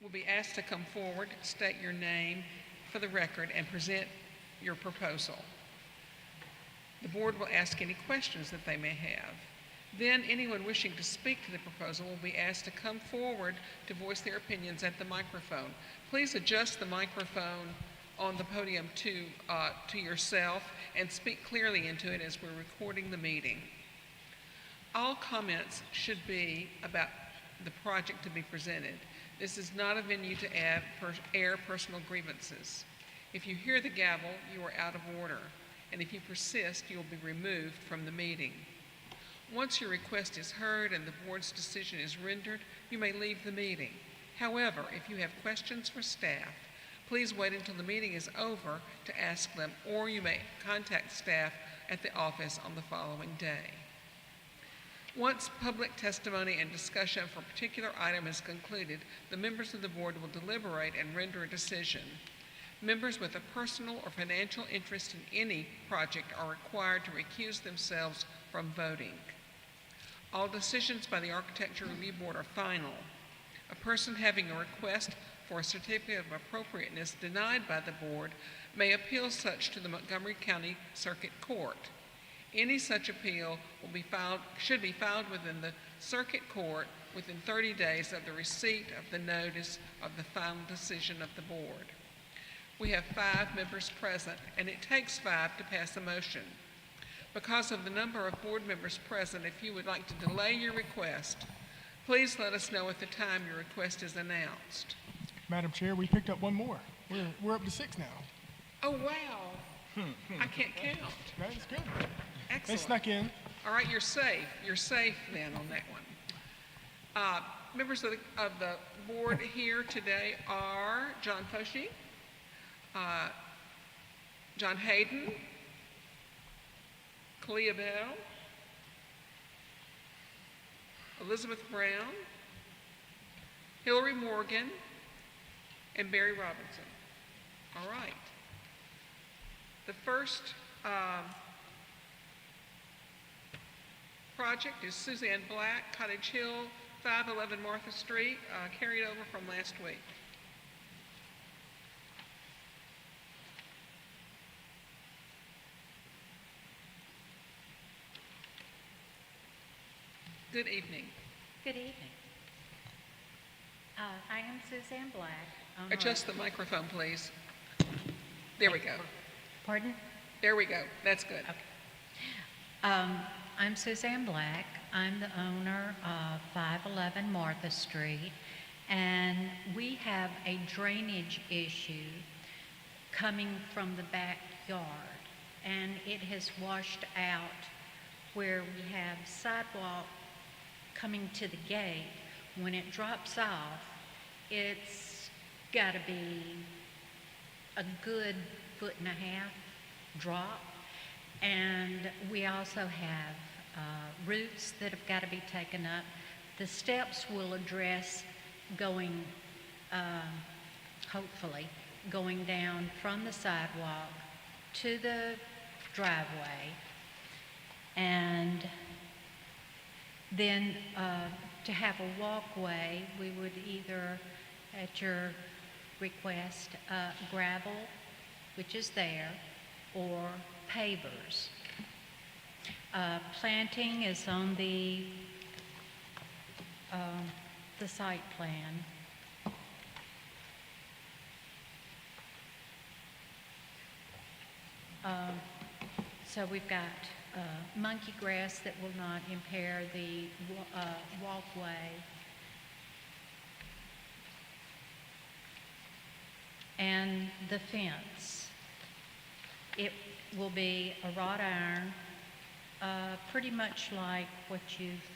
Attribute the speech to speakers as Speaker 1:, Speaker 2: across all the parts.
Speaker 1: will be asked to come forward, state your name for the record, and present your proposal. The board will ask any questions that they may have. Then anyone wishing to speak to the proposal will be asked to come forward to voice their opinions at the microphone. Please adjust the microphone on the podium to yourself and speak clearly into it as we're recording the meeting. All comments should be about the project to be presented. This is not a venue to air personal grievances. If you hear the gavel, you are out of order, and if you persist, you will be removed from the meeting. Once your request is heard and the board's decision is rendered, you may leave the meeting. However, if you have questions for staff, please wait until the meeting is over to ask them, or you may contact staff at the office on the following day. Once public testimony and discussion for a particular item is concluded, the members of the board will deliberate and render a decision. Members with a personal or financial interest in any project are required to recuse themselves from voting. All decisions by the Architecture Review Board are final. A person having a request for a certificate of appropriateness denied by the board may appeal such to the Montgomery County Circuit Court. Any such appeal should be filed within the Circuit Court within 30 days of the receipt of the notice of the final decision of the board. We have 5 members present, and it takes 5 to pass a motion. Because of the number of board members present, if you would like to delay your request, please let us know at the time your request is announced.
Speaker 2: Madam Chair, we picked up one more. We're up to 6 now.
Speaker 1: Oh, wow. I can't count.
Speaker 2: That's good.
Speaker 1: Excellent.
Speaker 2: They snuck in.
Speaker 1: All right, you're safe. You're safe then on that one. Members of the board here today are John Foshee, John Hayden, Kalia Bell, Elizabeth Brown, Hillary Morgan, and Barry Robinson. All right. The first project is Suzanne Black, Cottage Hill, 511 Martha Street, carried over from last week. Good evening.
Speaker 3: Good evening. I am Suzanne Black.
Speaker 1: Adjust the microphone, please. There we go.
Speaker 3: Pardon?
Speaker 1: There we go. That's good.
Speaker 3: Okay. I'm Suzanne Black. I'm the owner of 511 Martha Street, and we have a drainage issue coming from the backyard, and it has washed out where we have sidewalk coming to the gate. When it drops off, it's got to be a good 1.5 foot drop, and we also have roots that have got to be taken up. The steps will address going, hopefully, going down from the sidewalk to the driveway, and then to have a walkway, we would either, at your request, gravel, which is there, or pavers. Planting is on the site plan. So we've got monkey grass that will not impair the walkway. And the fence, it will be a wrought iron, pretty much like what you've,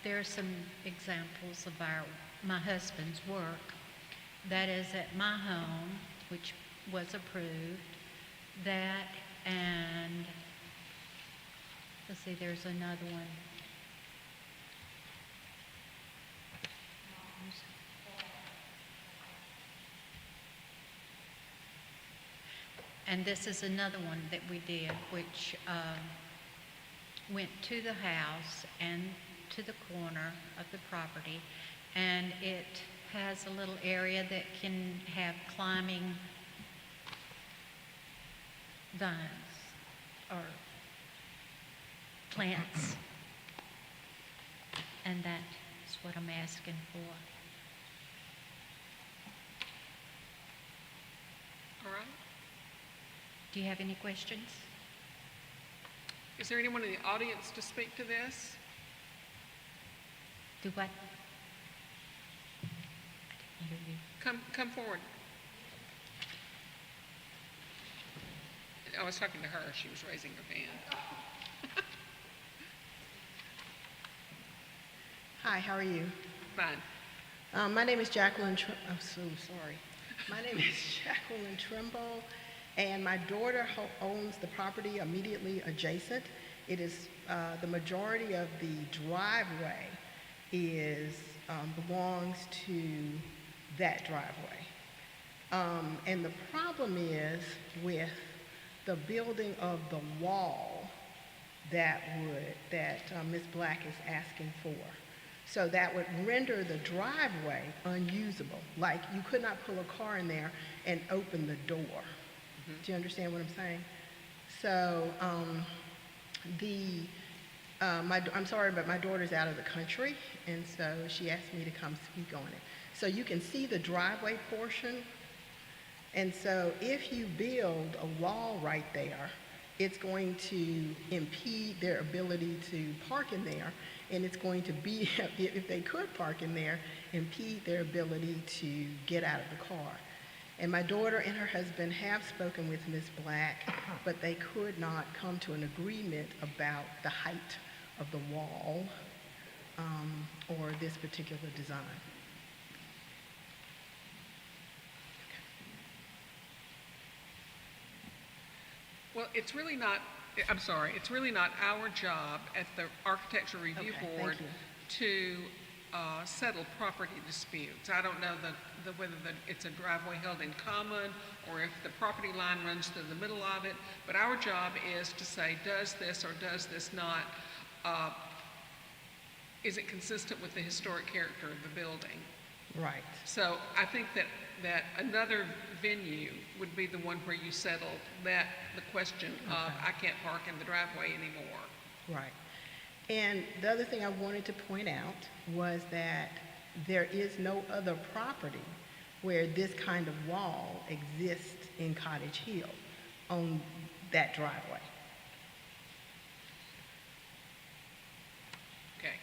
Speaker 3: there are some examples of my husband's work. That is at my home, which was approved, that, and let's see, there's another one. And this is another one that we did, which went to the house and to the corner of the property, and it has a little area that can have climbing vines or plants. And that's what I'm asking for.
Speaker 1: All right.
Speaker 3: Do you have any questions?
Speaker 1: Is there anyone in the audience to speak to this?
Speaker 3: Do what? I didn't hear you.
Speaker 1: Come forward. I was talking to her. She was raising her hand.
Speaker 4: Hi, how are you?
Speaker 1: Fine.
Speaker 4: My name is Jacqueline. I'm so sorry. My name is Jacqueline Trimble, and my daughter owns the property immediately adjacent. It is the majority of the driveway belongs to that driveway, and the problem is with the building of the wall that Ms. Black is asking for. So that would render the driveway unusable. Like you could not pull a car in there and open the door. Mm-hmm. Do you understand what I'm saying? So I'm sorry, but my daughter's out of the country, and so she asked me to come speak on it. So you can see the driveway portion. And so if you build a wall right there, it's going to impede their ability to park in there, and it's going to be, if they could park in there, impede their ability to get out of the car. And my daughter and her husband have spoken with Ms. Black, but they could not come to an agreement about the height of the wall or this particular design.
Speaker 1: Well, it's really not our job at the Architecture Review
Speaker 4: Okay,
Speaker 1: Board
Speaker 4: thank
Speaker 1: to settle property disputes. I don't know whether it's a driveway held in common or if the property line runs through the middle of it, but our job is to say, does this or does this not, is it consistent with the historic character of the building?
Speaker 4: Right.
Speaker 1: So I think that another venue would be the one where you settle the question of I can't park in the driveway anymore.
Speaker 4: Right. And the other thing I wanted to point out was that there is no other property where this kind of wall exists in Cottage Hill on that driveway.
Speaker 1: Okay.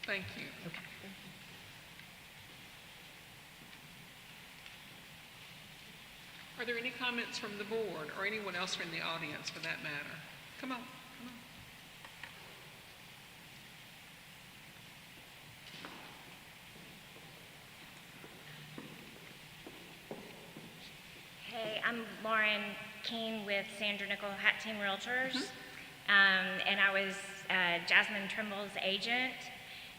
Speaker 1: Thank you.
Speaker 4: Okay.
Speaker 1: Are there any comments from the board or anyone else from the audience for that matter? Come on.
Speaker 5: Hey, I'm Lauren Keene with Sandra Nickel Hat Team Realtors, and I was Jasmine Trimble's agent,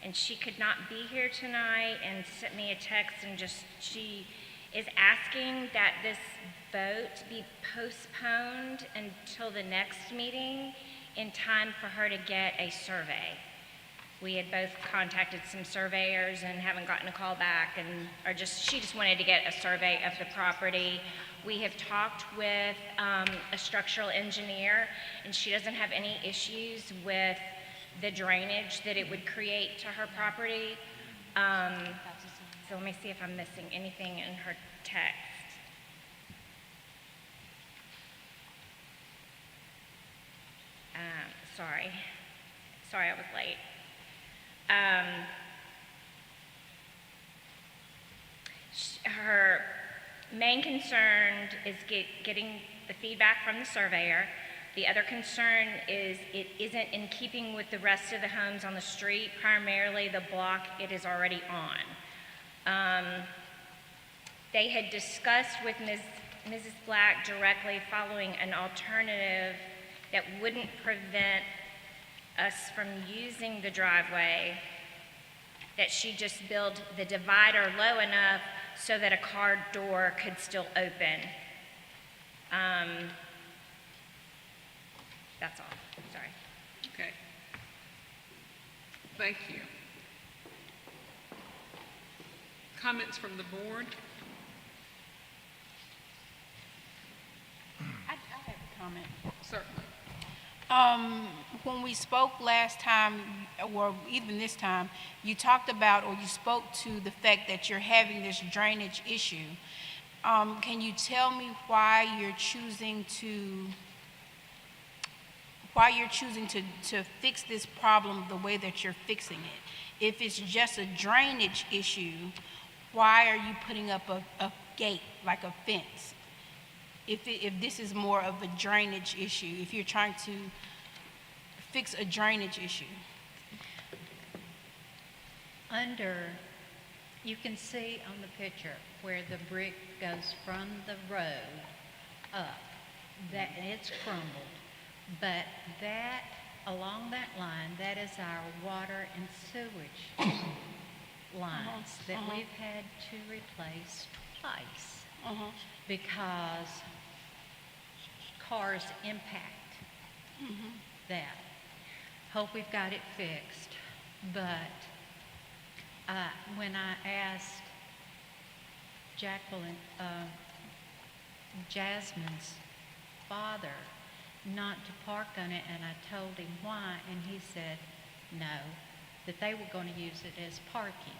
Speaker 5: and she could not be here tonight and sent me a text and she is asking that this vote be postponed until the next meeting in time for her to get a survey. We had both contacted some surveyors and haven't gotten a call back, and she just wanted to get a survey of the property. We have talked with a structural engineer, and she doesn't have any issues with the drainage that it would create to her property. So let me see if I'm missing anything in her text. Sorry I was late. Her main concern is getting the feedback from the surveyor. The other concern is it isn't in keeping with the rest of the homes on the street, primarily the block it is already on. They had discussed with Mrs. Black directly following an alternative that wouldn't prevent us from using the driveway, that she just build the divider low enough so that a car door could still open. That's all. Sorry.
Speaker 1: Okay. Thank you. Comments from the board?
Speaker 6: I have a comment.
Speaker 1: Certainly.
Speaker 6: When we spoke last time, or even this time, you talked about, or you spoke to the fact that you're having this drainage issue. Can you tell me why you're choosing to fix this problem the way that you're fixing it? If it's just a drainage issue, why are you putting up a gate, like a fence? If this is more of a drainage issue, if you're trying to fix a drainage issue.
Speaker 3: You can see on the picture where the brick goes from the road up, that it's crumbled. But that, along that line, that is our water and sewage lines that we've had to replace twice because cars impact that. Hope we've got it fixed, but when I asked Jasmine's father not to park on it, and I told him why, and he said no, that they were going to use it as parking.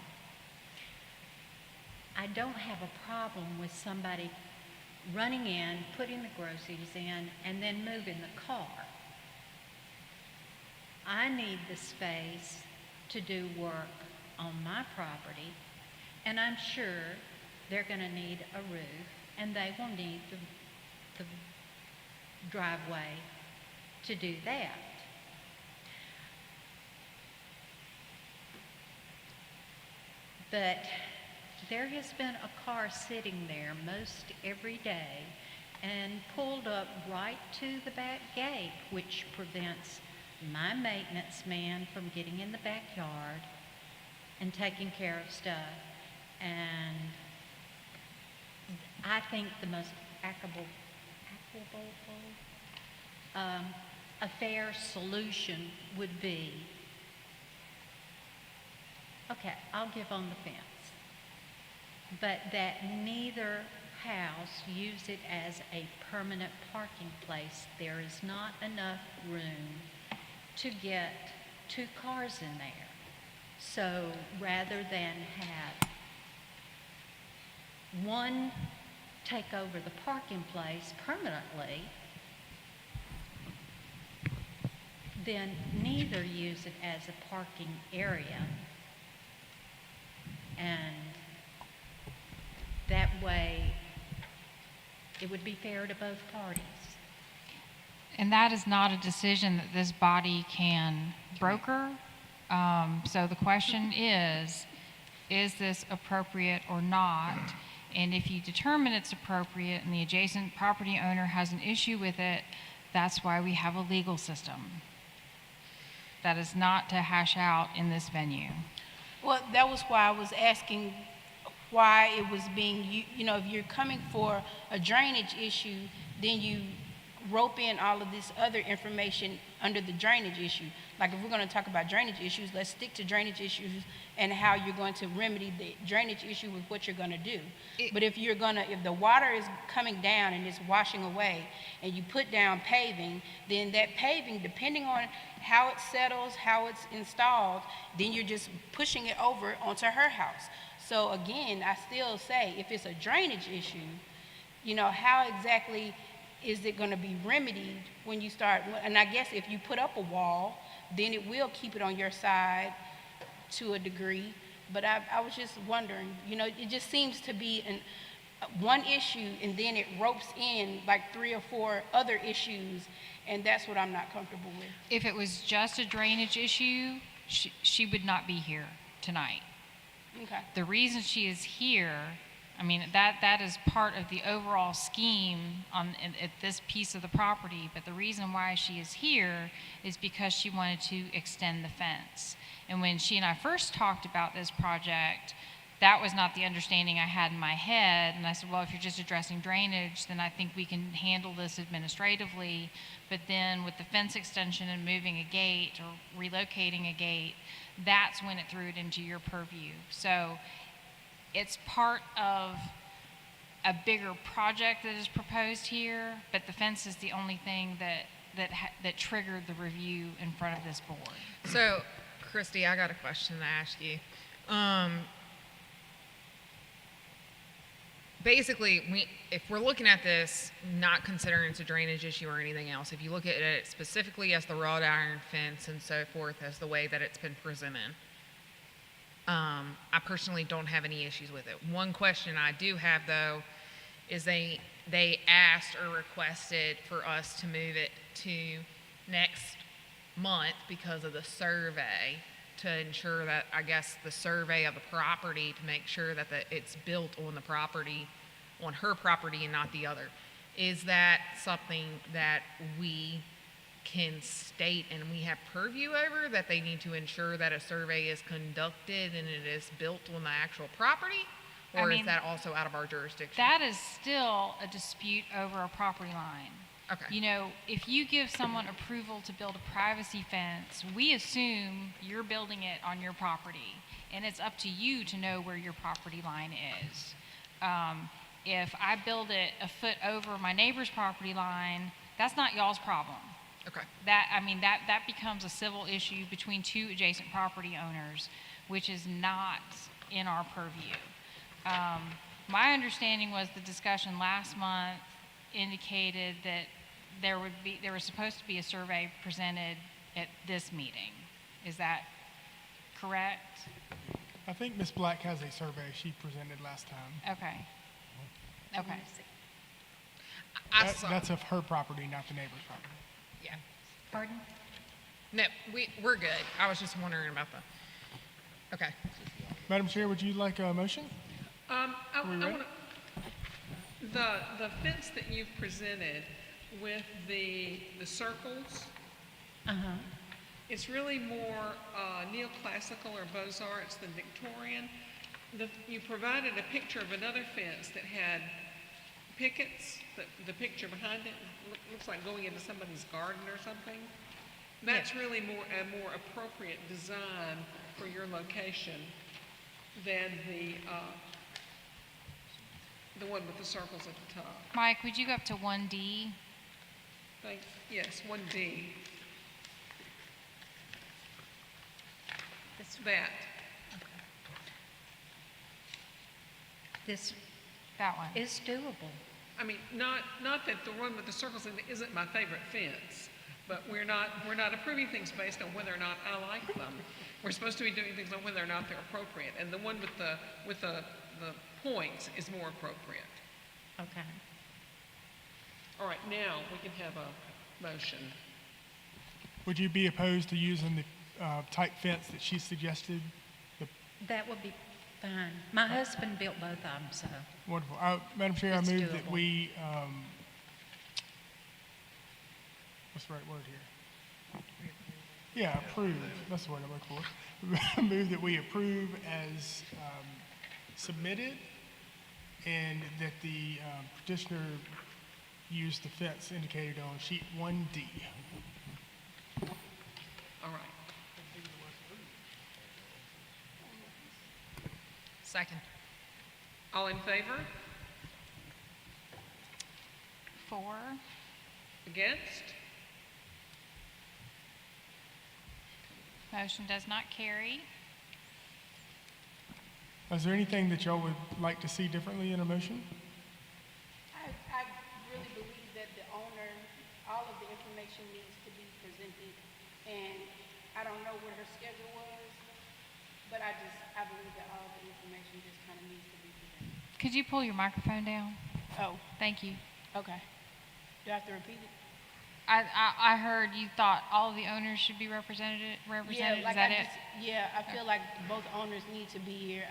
Speaker 3: I don't have a problem with somebody running in, putting the groceries in, and then moving the car. I need the space to do work on my property, and I'm sure they're going to need a roof, and they will need the driveway to do that. But there has been a car sitting there most every day and pulled up right to the back gate, which prevents my maintenance man from getting in the backyard and taking care of stuff. And I think the most a fair solution would be, okay, I'll give on the fence, but that neither house use it as a permanent parking place. There is not enough room to get 2 cars in there. So rather than have one take over the parking place permanently, then neither use it as a parking area. And that way, it would be fair to both parties.
Speaker 7: And that is not a decision that this body can broker. So the question is this appropriate or not? And if you determine it's appropriate and the adjacent property owner has an issue with it, that's why we have a legal system. That is not to hash out in this venue.
Speaker 6: Well, that was why I was asking why it was being, if you're coming for a drainage issue, then you rope in all of this other information under the drainage issue. Like if we're going to talk about drainage issues, let's stick to drainage issues and how you're going to remedy the drainage issue with what you're going to do. But if the water is coming down and it's washing away and you put down paving, then that paving, depending on how it settles, how it's installed, then you're just pushing it over onto her house. So again, I still say if it's a drainage issue, how exactly is it going to be remedied when you start? And I guess if you put up a wall, then it will keep it on your side to a degree. But I was just wondering, it just seems to be one issue and then it ropes in like 3 or 4 other issues, and that's what I'm not comfortable with.
Speaker 7: If it was just a drainage issue, she would not be here tonight.
Speaker 6: Okay.
Speaker 7: The reason she is here, that is part of the overall scheme at this piece of the property, but the reason why she is here is because she wanted to extend the fence. And when she and I first talked about this project, that was not the understanding I had in my head. And I said, well, if you're just addressing drainage, then I think we can handle this administratively. But then with the fence extension and moving a gate or relocating a gate, that's when it threw it into your purview. So it's part of a bigger project that is proposed here, but the fence is the only thing that triggered the review in front of this board.
Speaker 8: So, Christy, I got a question to ask you. Basically, if we're looking at this, not considering it's a drainage issue or anything else, if you look at it specifically as the wrought iron fence and so forth, as the way that it's been presented, I personally don't have any issues with it. One question I do have, though, is they asked or requested for us to move it to next month because of the survey, to ensure that, I guess, the survey of the property, to make sure that it's built on the property, on her property and not the other. Is that something that we can state and we have purview over, that they need to ensure that a survey is conducted and it is built on the actual property? Or is that also out of our jurisdiction?
Speaker 7: That is still a dispute over a property line.
Speaker 8: Okay.
Speaker 7: You know, if you give someone approval to build a privacy fence, we assume you're building it on your property, and it's up to you to know where your property line is. If I build it a foot over my neighbor's property line, that's not y'all's problem.
Speaker 8: Okay.
Speaker 7: That becomes a civil issue between two adjacent property owners, which is not in our purview. My understanding was the discussion last month indicated that there was supposed to be a survey presented at this meeting. Is that correct?
Speaker 2: I think Ms. Black has a survey she presented last time.
Speaker 7: Okay.
Speaker 2: That's of her property, not the neighbor's property.
Speaker 8: Yeah.
Speaker 3: Pardon?
Speaker 8: No, we're good. I was just wondering about the. Okay.
Speaker 2: Madam Chair, would you like a motion?
Speaker 1: I
Speaker 2: we ready?
Speaker 1: want the fence that you've presented with the circles,
Speaker 3: Uh-huh.
Speaker 1: it's really more neoclassical or Beaux-Arts than Victorian. You provided a picture of another fence that had pickets, the picture behind it looks like going into somebody's garden or something. That's really a more appropriate design for your location than the one with the circles at the top.
Speaker 7: Mike, would you go up to 1D?
Speaker 1: Thanks. Yes, 1D. That.
Speaker 3: This
Speaker 7: That one.
Speaker 3: is doable.
Speaker 1: I mean, not that the one with the circles in it isn't my favorite fence, but we're not approving things based on whether or not I like them. We're supposed to be doing things on whether or not they're appropriate, and the one with the points is more appropriate.
Speaker 3: Okay.
Speaker 1: All right, now we can have a motion.
Speaker 2: Would you be opposed to using the type fence that she suggested?
Speaker 3: That would be fine. My husband built both of them, so.
Speaker 2: Wonderful. Madam Chair,
Speaker 3: It's
Speaker 2: I move that
Speaker 3: doable.
Speaker 2: we, what's the right word here? Yeah, approve. That's the word I'm looking for. Move that we approve as submitted, and that the petitioner use the fence indicated on sheet 1D.
Speaker 1: All right.
Speaker 8: Second.
Speaker 1: All in favor?
Speaker 7: 4.
Speaker 1: Against?
Speaker 7: Motion does not carry.
Speaker 2: Is there anything that y'all would like to see differently in a motion?
Speaker 6: I really believe that the owner, all of the information needs to be presented, and I don't know what her schedule was, but I believe that all the information just kind of needs to be presented.
Speaker 7: Could you pull your microphone down?
Speaker 6: Oh,
Speaker 7: Thank you.
Speaker 6: okay. Do I have to repeat it?
Speaker 7: I heard you thought all of the owners should be represented.
Speaker 6: Yeah,
Speaker 7: Is that it?
Speaker 6: I feel like both owners need to be here.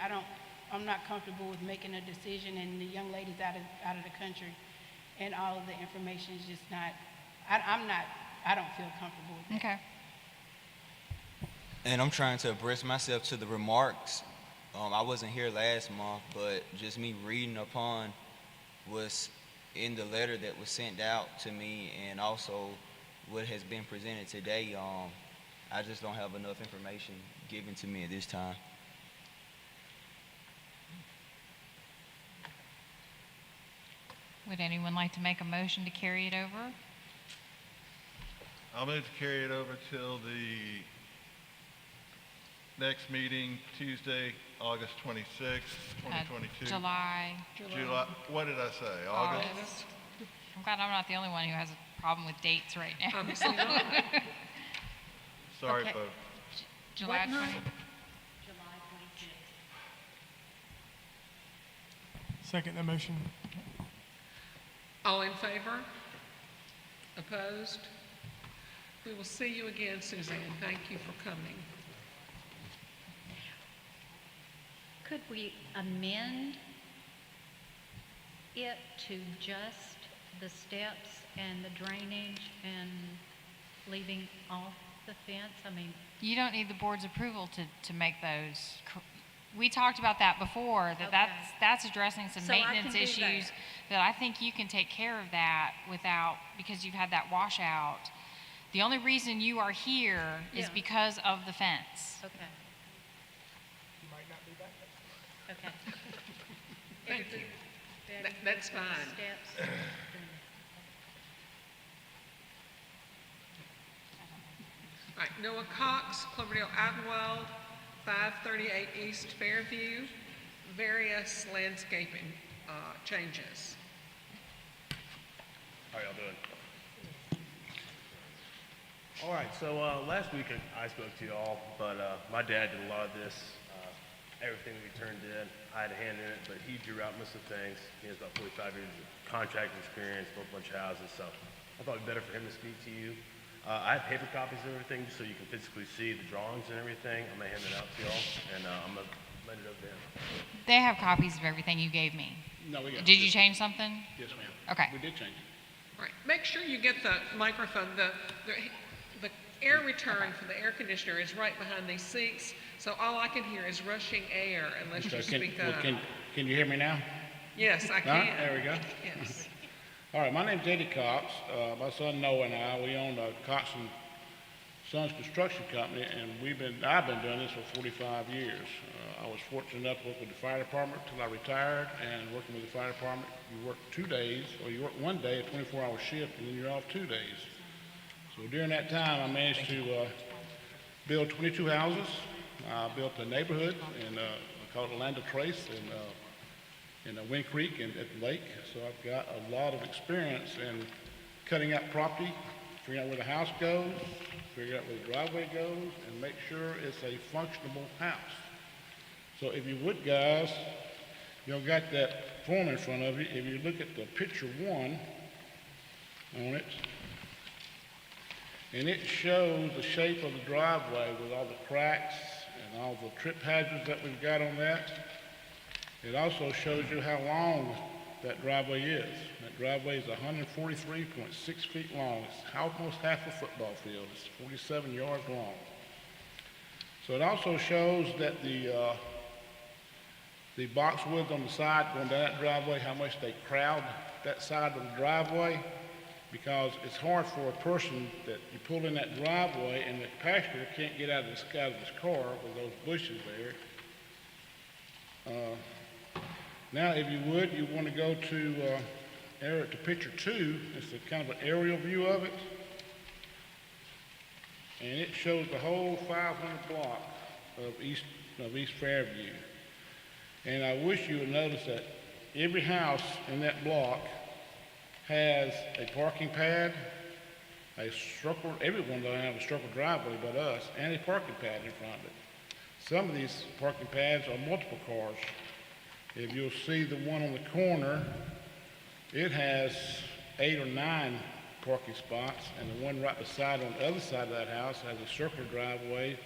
Speaker 6: I'm not comfortable with making a decision, and the young lady's out of the country, and all of the information is just not, I don't feel comfortable with it.
Speaker 7: Okay.
Speaker 9: And I'm trying to abreast myself to the remarks I wasn't here last month, but just me reading upon what's in the letter that was sent out to me and also what has been presented today, I just don't have enough information given to me at this time.
Speaker 7: Would anyone like to make a motion to carry it over?
Speaker 10: I'll move to carry it over till the next meeting, Tuesday, August 26th, 2022.
Speaker 7: July.
Speaker 10: July, what did I say? August?
Speaker 7: I'm glad I'm not the only one who has a problem with dates right now.
Speaker 1: Obviously not.
Speaker 10: Sorry,
Speaker 3: Okay.
Speaker 10: folks.
Speaker 7: July
Speaker 3: What
Speaker 7: 20.
Speaker 3: night?
Speaker 2: Second the motion.
Speaker 1: All in favor? Opposed? We will see you again, Suzanne. Thank you for coming.
Speaker 3: Could we amend it to just the steps and the drainage and leaving off the fence? I mean,
Speaker 7: You don't need the board's approval to make those. We talked about that before, that
Speaker 3: Okay.
Speaker 7: that's addressing some
Speaker 3: So I can
Speaker 7: maintenance
Speaker 3: do
Speaker 7: issues
Speaker 3: that.
Speaker 7: that I think you can take care of that without, because you've had that washout. The only reason you are here is
Speaker 3: Yeah.
Speaker 7: because of the fence.
Speaker 3: okay,
Speaker 2: You might not be back next month.
Speaker 3: okay.
Speaker 1: Thank you.
Speaker 3: Betty,
Speaker 1: That's
Speaker 3: the
Speaker 1: fine.
Speaker 3: Steps.
Speaker 1: All right, Noah Cox, Cloverdale Idlewild, 538 East Fairview, various landscaping changes.
Speaker 11: How y'all doing? All right, so last week I spoke to y'all, but my dad did a lot of this. Everything that we turned in, I had a hand in it, but he drew out most of the things. He has about 45 years of contracting experience, built a bunch of houses, so I thought it'd be better for him to speak to you. I have paper copies of everything just so you can physically see the drawings and everything. I'm gonna hand it out to y'all, and I'm gonna let it over to him.
Speaker 7: They have copies of everything you gave me.
Speaker 11: No, we got
Speaker 7: Did you change something?
Speaker 11: Yes, ma'am.
Speaker 7: Okay.
Speaker 11: We did change it.
Speaker 1: All right, make sure you get the microphone. The air return for the air conditioner is right behind these seats, so all I can hear is rushing air unless you speak up.
Speaker 12: Can you hear me now?
Speaker 1: Yes, I
Speaker 12: Huh?
Speaker 1: can.
Speaker 12: There we go.
Speaker 1: Yes.
Speaker 12: All right, my name's Eddie Cox. My son Noah and I, we own Cox and Sons Construction Company, and I've been doing this for 45 years. I was fortunate enough to work with the fire department till I retired, and working with the fire department, you work 2 days, or you work 1 day, a 24-hour shift, and then you're off 2 days. So during that time, I managed to build 22 houses. I built a neighborhood, and I call it Land of Trace, in Wind Creek and at the lake. So I've got a lot of experience in cutting out property, figuring out where the house goes, figuring out where the driveway goes, and make sure it's a functional house. So if you would, guys, y'all got that form in front of you. If you look at the picture 1 on it, and it shows the shape of the driveway with all the cracks and all the trip hazards that we've got on that. It also shows you how long that driveway is. That driveway is 143.6 feet long. It's almost half a football field. It's 47 yards long. So it also shows that the boxwoods on the side going down that driveway, how much they crowd that side of the driveway, because it's hard for a person that you pull in that driveway and the passenger can't get out of his car with those bushes there. Now, if you would, you want to go to picture 2. It's a kind of an aerial view of it. And it shows the whole 500 block of East Fairview. And I wish you would notice that every house in that block has a parking pad, everyone doesn't have a circle driveway but us, and a parking pad in front of it. Some of these parking pads are multiple cars. If you'll see the one on the corner, it has 8 or 9 parking spots, and the one right beside on the other side of that house has a circular driveway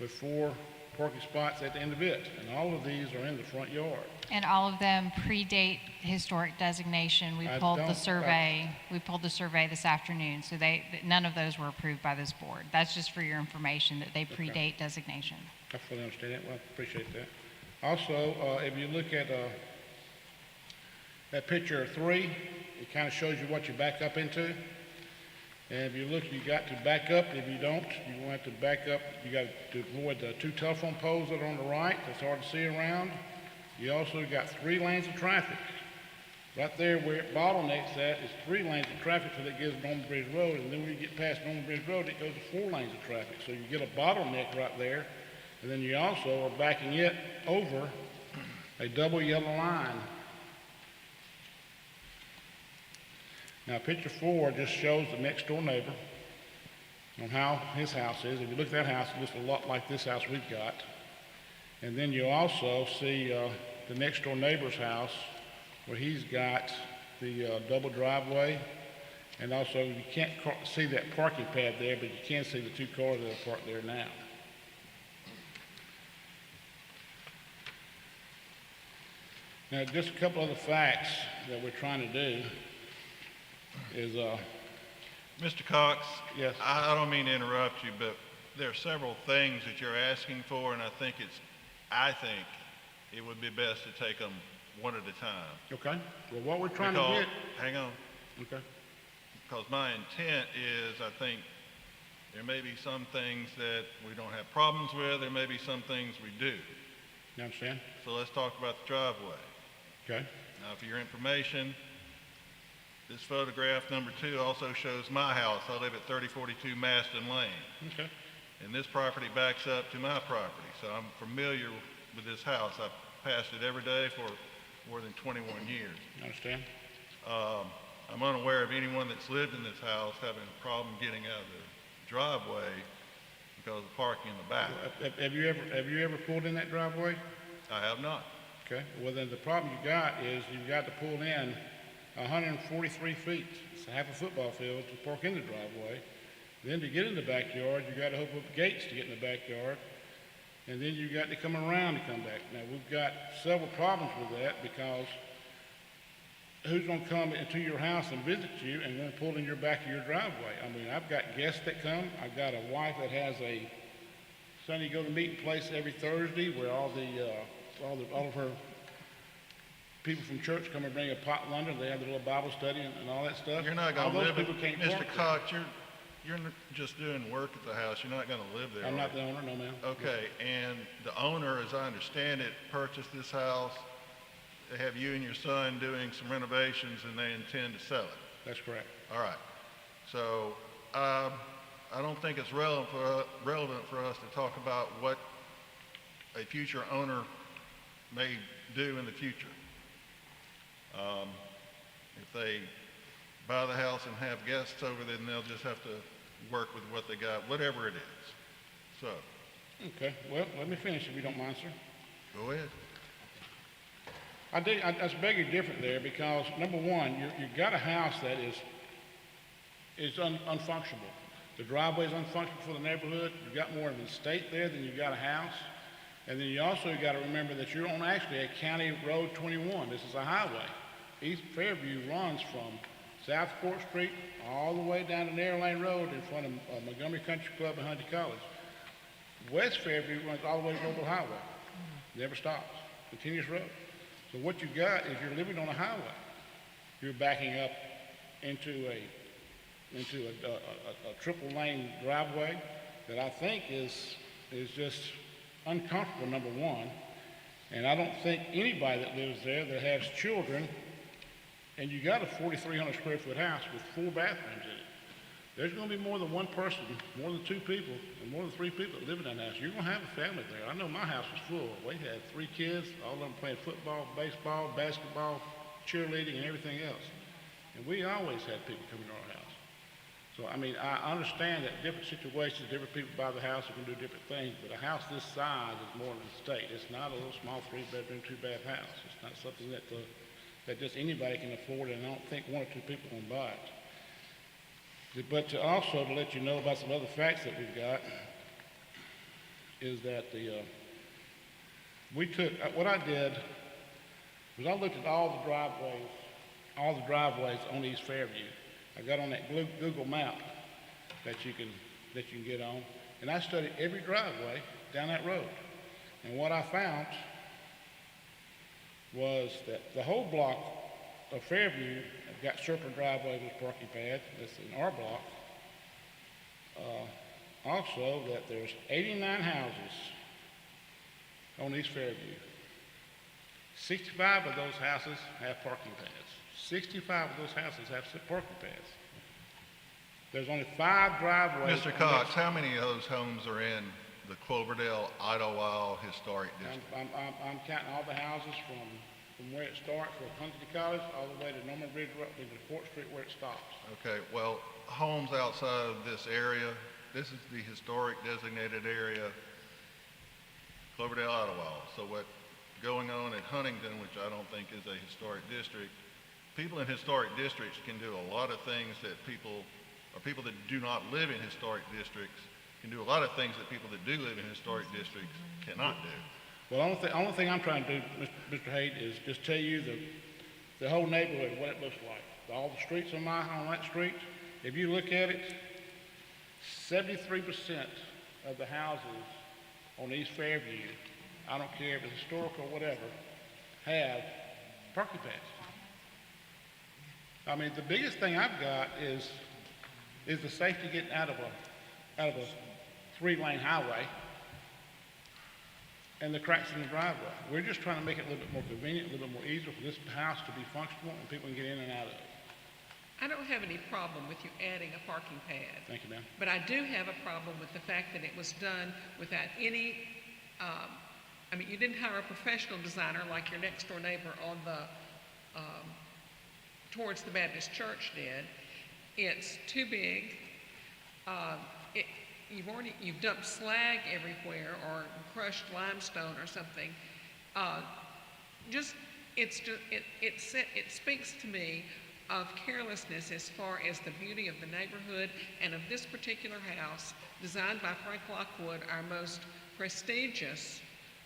Speaker 12: with 4 parking spots at the end of it, and all of these are in the front yard.
Speaker 7: And all of them predate historic designation. We pulled the survey this afternoon, so none of those were approved by this board. That's just for your information, that they predate designation.
Speaker 12: I fully understand that. Well, I appreciate that. Also, if you look at that picture 3, it kind of shows you what you back up into. And if you look, you got to back up. If you don't, you want to back up. You got to avoid the 2 telephone poles that are on the right. That's hard to see around. You also got 3 lanes of traffic. Right there where it bottlenecks at is 3 lanes of traffic till it gives Norman Bridge Road. And then when you get past Norman Bridge Road, it goes to 4 lanes of traffic. So you get a bottleneck right there. And then you also are backing it over a double yellow line. Now, picture 4 just shows the next door neighbor on how his house is. If you look at that house, it looks a lot like this house we've got. And then you also see the next door neighbor's house where he's got the double driveway. And also, you can't see that parking pad there, but you can see the 2 cars that are parked there now. Now, just a couple other facts that we're trying to do is,
Speaker 10: Mr. Cox?
Speaker 12: Yes.
Speaker 10: I don't mean to interrupt you, but there are several things that you're asking for, and I think it would be best to take them one at a time.
Speaker 12: okay, well, what we're trying to get,
Speaker 10: Hang on.
Speaker 12: okay,
Speaker 10: Because my intent is, I think there may be some things that we don't have problems with, there may be some things we do.
Speaker 12: you understand?
Speaker 10: So let's talk about the driveway.
Speaker 12: Okay,
Speaker 10: Now, for your information, this photograph number 2 also shows my house. I live at 3042 Maston Lane,
Speaker 12: okay,
Speaker 10: and this property backs up to my property, so I'm familiar with this house. I've passed it every day for more than 21 years.
Speaker 12: you understand?
Speaker 10: I'm unaware of anyone that's lived in this house having a problem getting out of the driveway because of parking in the back.
Speaker 12: Have you ever pulled in that driveway?
Speaker 10: I have not.
Speaker 12: Okay, well, then the problem you got is you've got to pull in 143 feet. It's half a football field to park in the driveway. Then to get in the backyard, you got to open up gates to get in the backyard. And then you got to come around to come back. Now, we've got several problems with that because who's going to come into your house and visit you and then pull in your back of your driveway? I mean, I've got guests that come. I've got a wife that has a Sunday go to meeting place every Thursday where all of her people from church come and bring a pot lunch. They have a little Bible study and all that stuff.
Speaker 10: You're not
Speaker 12: All
Speaker 10: going to
Speaker 12: those
Speaker 10: live
Speaker 12: people can't
Speaker 10: Mr.
Speaker 12: park there.
Speaker 10: Cox, you're just doing work at the house. You're not going to live there.
Speaker 12: I'm
Speaker 10: are
Speaker 12: not
Speaker 10: you?
Speaker 12: the owner, no ma'am.
Speaker 10: Okay, and the owner, as I understand it, purchased this house. They have you and your son doing some renovations, and they intend to sell it.
Speaker 12: That's correct.
Speaker 10: All right. So I don't think it's relevant for us to talk about what a future owner may do in the future. If they buy the house and have guests over, then they'll just have to work with what they got, whatever it is. So,
Speaker 12: Okay, well, let me finish if you don't mind, sir.
Speaker 10: go ahead.
Speaker 12: That's bigger different there because, number one, you've got a house that is unfunctional. The driveway is unfunctional for the neighborhood. You've got more of an estate there than you've got a house. And then you also got to remember that you're on actually a county road 21. This is a highway. East Fairview runs from South Court Street all the way down to Narrow Lane Road in front of Montgomery Country Club and Hunter College. West Fairview runs all the way to Global Highway. Never stops. Continuous road. So what you got is you're living on a highway. You're backing up into a triple lane driveway that I think is just uncomfortable, number one. And I don't think anybody that lives there that has children, and you got a 4,300 square foot house with 4 bathrooms in it. There's going to be more than one person, more than 2 people, and more than 3 people that live in that house. You're going to have a family there. I know my house was full. We had 3 kids, all of them playing football, baseball, basketball, cheerleading, and everything else. And we always had people coming to our house. So, I mean, I understand that different situations, different people buy the house, are going to do different things, but a house this size is more than a estate. It's not a little small 3-bedroom, 2-bath house. It's not something that just anybody can afford, and I don't think 1 or 2 people can buy it. But to also to let you know about some other facts that we've got is that what I did was I looked at all the driveways on East Fairview. I got on that Google map that you can get on, and I studied every driveway down that road. And what I found was that the whole block of Fairview have got circle driveways with parking pads. That's in our block. Also, that there's 89 houses on East Fairview. 65 of those houses have parking pads. 65 of those houses have parking pads. There's only 5 driveways.
Speaker 10: Mr. Cox, how many of those homes are in the Cloverdale Idlewild Historic District?
Speaker 12: I'm counting all the houses from where it starts with Huntington College all the way to Norman Bridge Road to Fort Street where it stops.
Speaker 10: Okay, well, homes outside of this area, this is the historic designated area, Cloverdale Idlewild. So what's going on at Huntington, which I don't think is a historic district, people in historic districts can do a lot of things that people that do not live in historic districts can do a lot of things that people that do live in historic districts cannot do.
Speaker 12: Well, the only thing I'm trying to do, Mr. Haight, is just tell you the whole neighborhood, what it looks like. All the streets on that street, if you look at it, 73% of the houses on East Fairview, I don't care if it's historic or whatever, have parking pads. I mean, the biggest thing I've got is the safety getting out of a 3-lane highway and the cracks in the driveway. We're just trying to make it a little bit more convenient, a little bit more easier for this house to be functional and people can get in and out of it.
Speaker 1: I don't have any problem with you adding a parking pad.
Speaker 12: Thank you, ma'am.
Speaker 1: But I do have a problem with the fact that it was done without any, you didn't hire a professional designer like your next door neighbor on the, towards the Baptist church did. It's too big. You've dumped slag everywhere or crushed limestone or something. It speaks to me of carelessness as far as the beauty of the neighborhood and of this particular house designed by Frank Lockwood, our most prestigious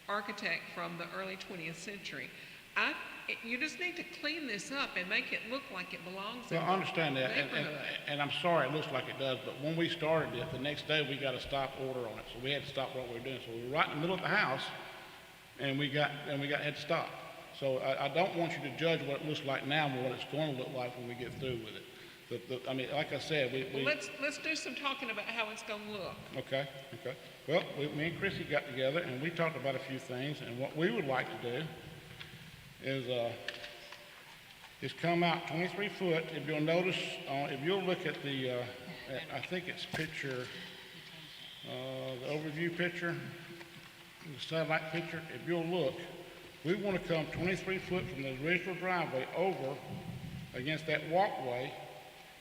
Speaker 1: architect from the early 20th century. You just need to clean this up and make it look like it belongs in
Speaker 12: Well, I understand that,
Speaker 1: neighborhood.
Speaker 12: and I'm sorry it looks like it does, but when we started it, the next day we got a stop order on it, so we had to stop what we were doing. So we were right in the middle of the house, and we had to stop. So I don't want you to judge what it looks like now and what it's going to look like when we get through with it. Like I said,
Speaker 1: Well, let's do some talking about how it's going to look.
Speaker 12: Okay. Well, me and Chrissy got together and we talked about a few things, and what we would like to do is come out 23 foot. If you'll notice, if you'll look at the, I think it's picture, the overview picture, the satellite picture, if you'll look, we want to come 23 foot from the original driveway over against that walkway,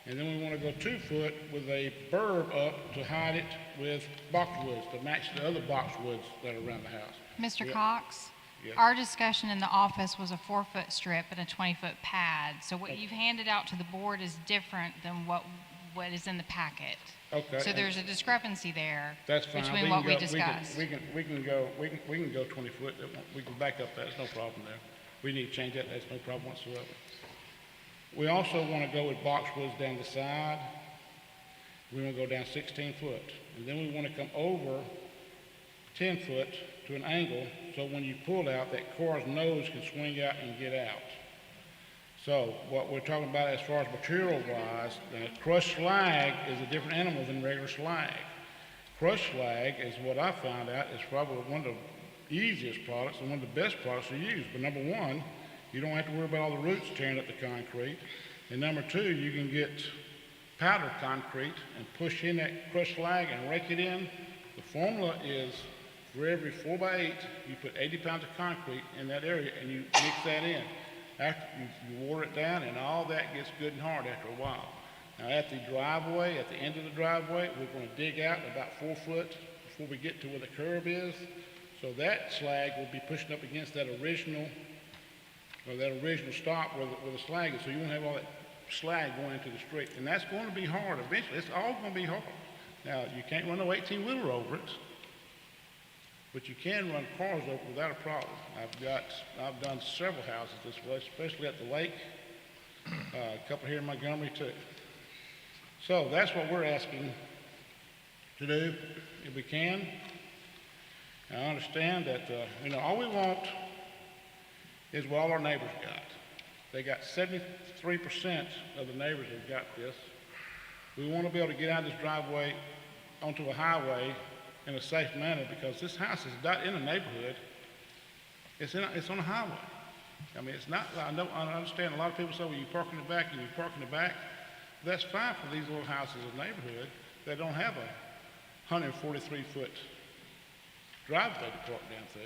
Speaker 12: and then we want to go 2 foot with a berm up to hide it with boxwoods to match the other boxwoods that are around the house.
Speaker 7: Mr.
Speaker 12: Yeah.
Speaker 7: Cox,
Speaker 12: Yeah.
Speaker 7: our discussion in the office was a 4-foot strip and a 20-foot pad. So what you've handed out to the board is different than what is in the packet.
Speaker 12: Okay.
Speaker 7: So there's a discrepancy there
Speaker 12: That's fine.
Speaker 7: between what we discussed.
Speaker 12: We can go 20 foot. We can back up that. There's no problem there. We need to change that. That's no problem whatsoever. We also want to go with boxwoods down the side. We want to go down 16 foot. And then we want to come over 10 foot to an angle so when you pull out, that car's nose can swing out and get out. So what we're talking about as far as material-wise, crushed slag is a different animal than regular slag. Crushed slag is what I found out is probably one of the easiest products and one of the best products to use. But number one, you don't have to worry about all the roots tearing up the concrete. And number two, you can get powdered concrete and push in that crushed slag and rake it in. The formula is for every 4x8, you put 80 pounds of concrete in that area and you mix that in. After you water it down and all that gets good and hard after a while. Now at the driveway, at the end of the driveway, we're going to dig out about 4 foot before we get to where the curb is. So that slag will be pushing up against that original stop where the slag is. So you won't have all that slag going into the street. And that's going to be hard eventually. It's all going to be hard. Now you can't run no 18-wheeler over it, but you can run cars over without a problem. I've done several houses this way, especially at the lake, a couple here in Montgomery too. So that's what we're asking to do, if we can. I understand that, all we want is what all our neighbors got. They got 73% of the neighbors have got this. We want to be able to get out of this driveway onto a highway in a safe manner because this house is not in a neighborhood. It's on a highway. I mean, it's not, I understand a lot of people say, well, you park in the back and you park in the back. That's fine for these little houses in the neighborhood that don't have a 143-foot driveway to park down through.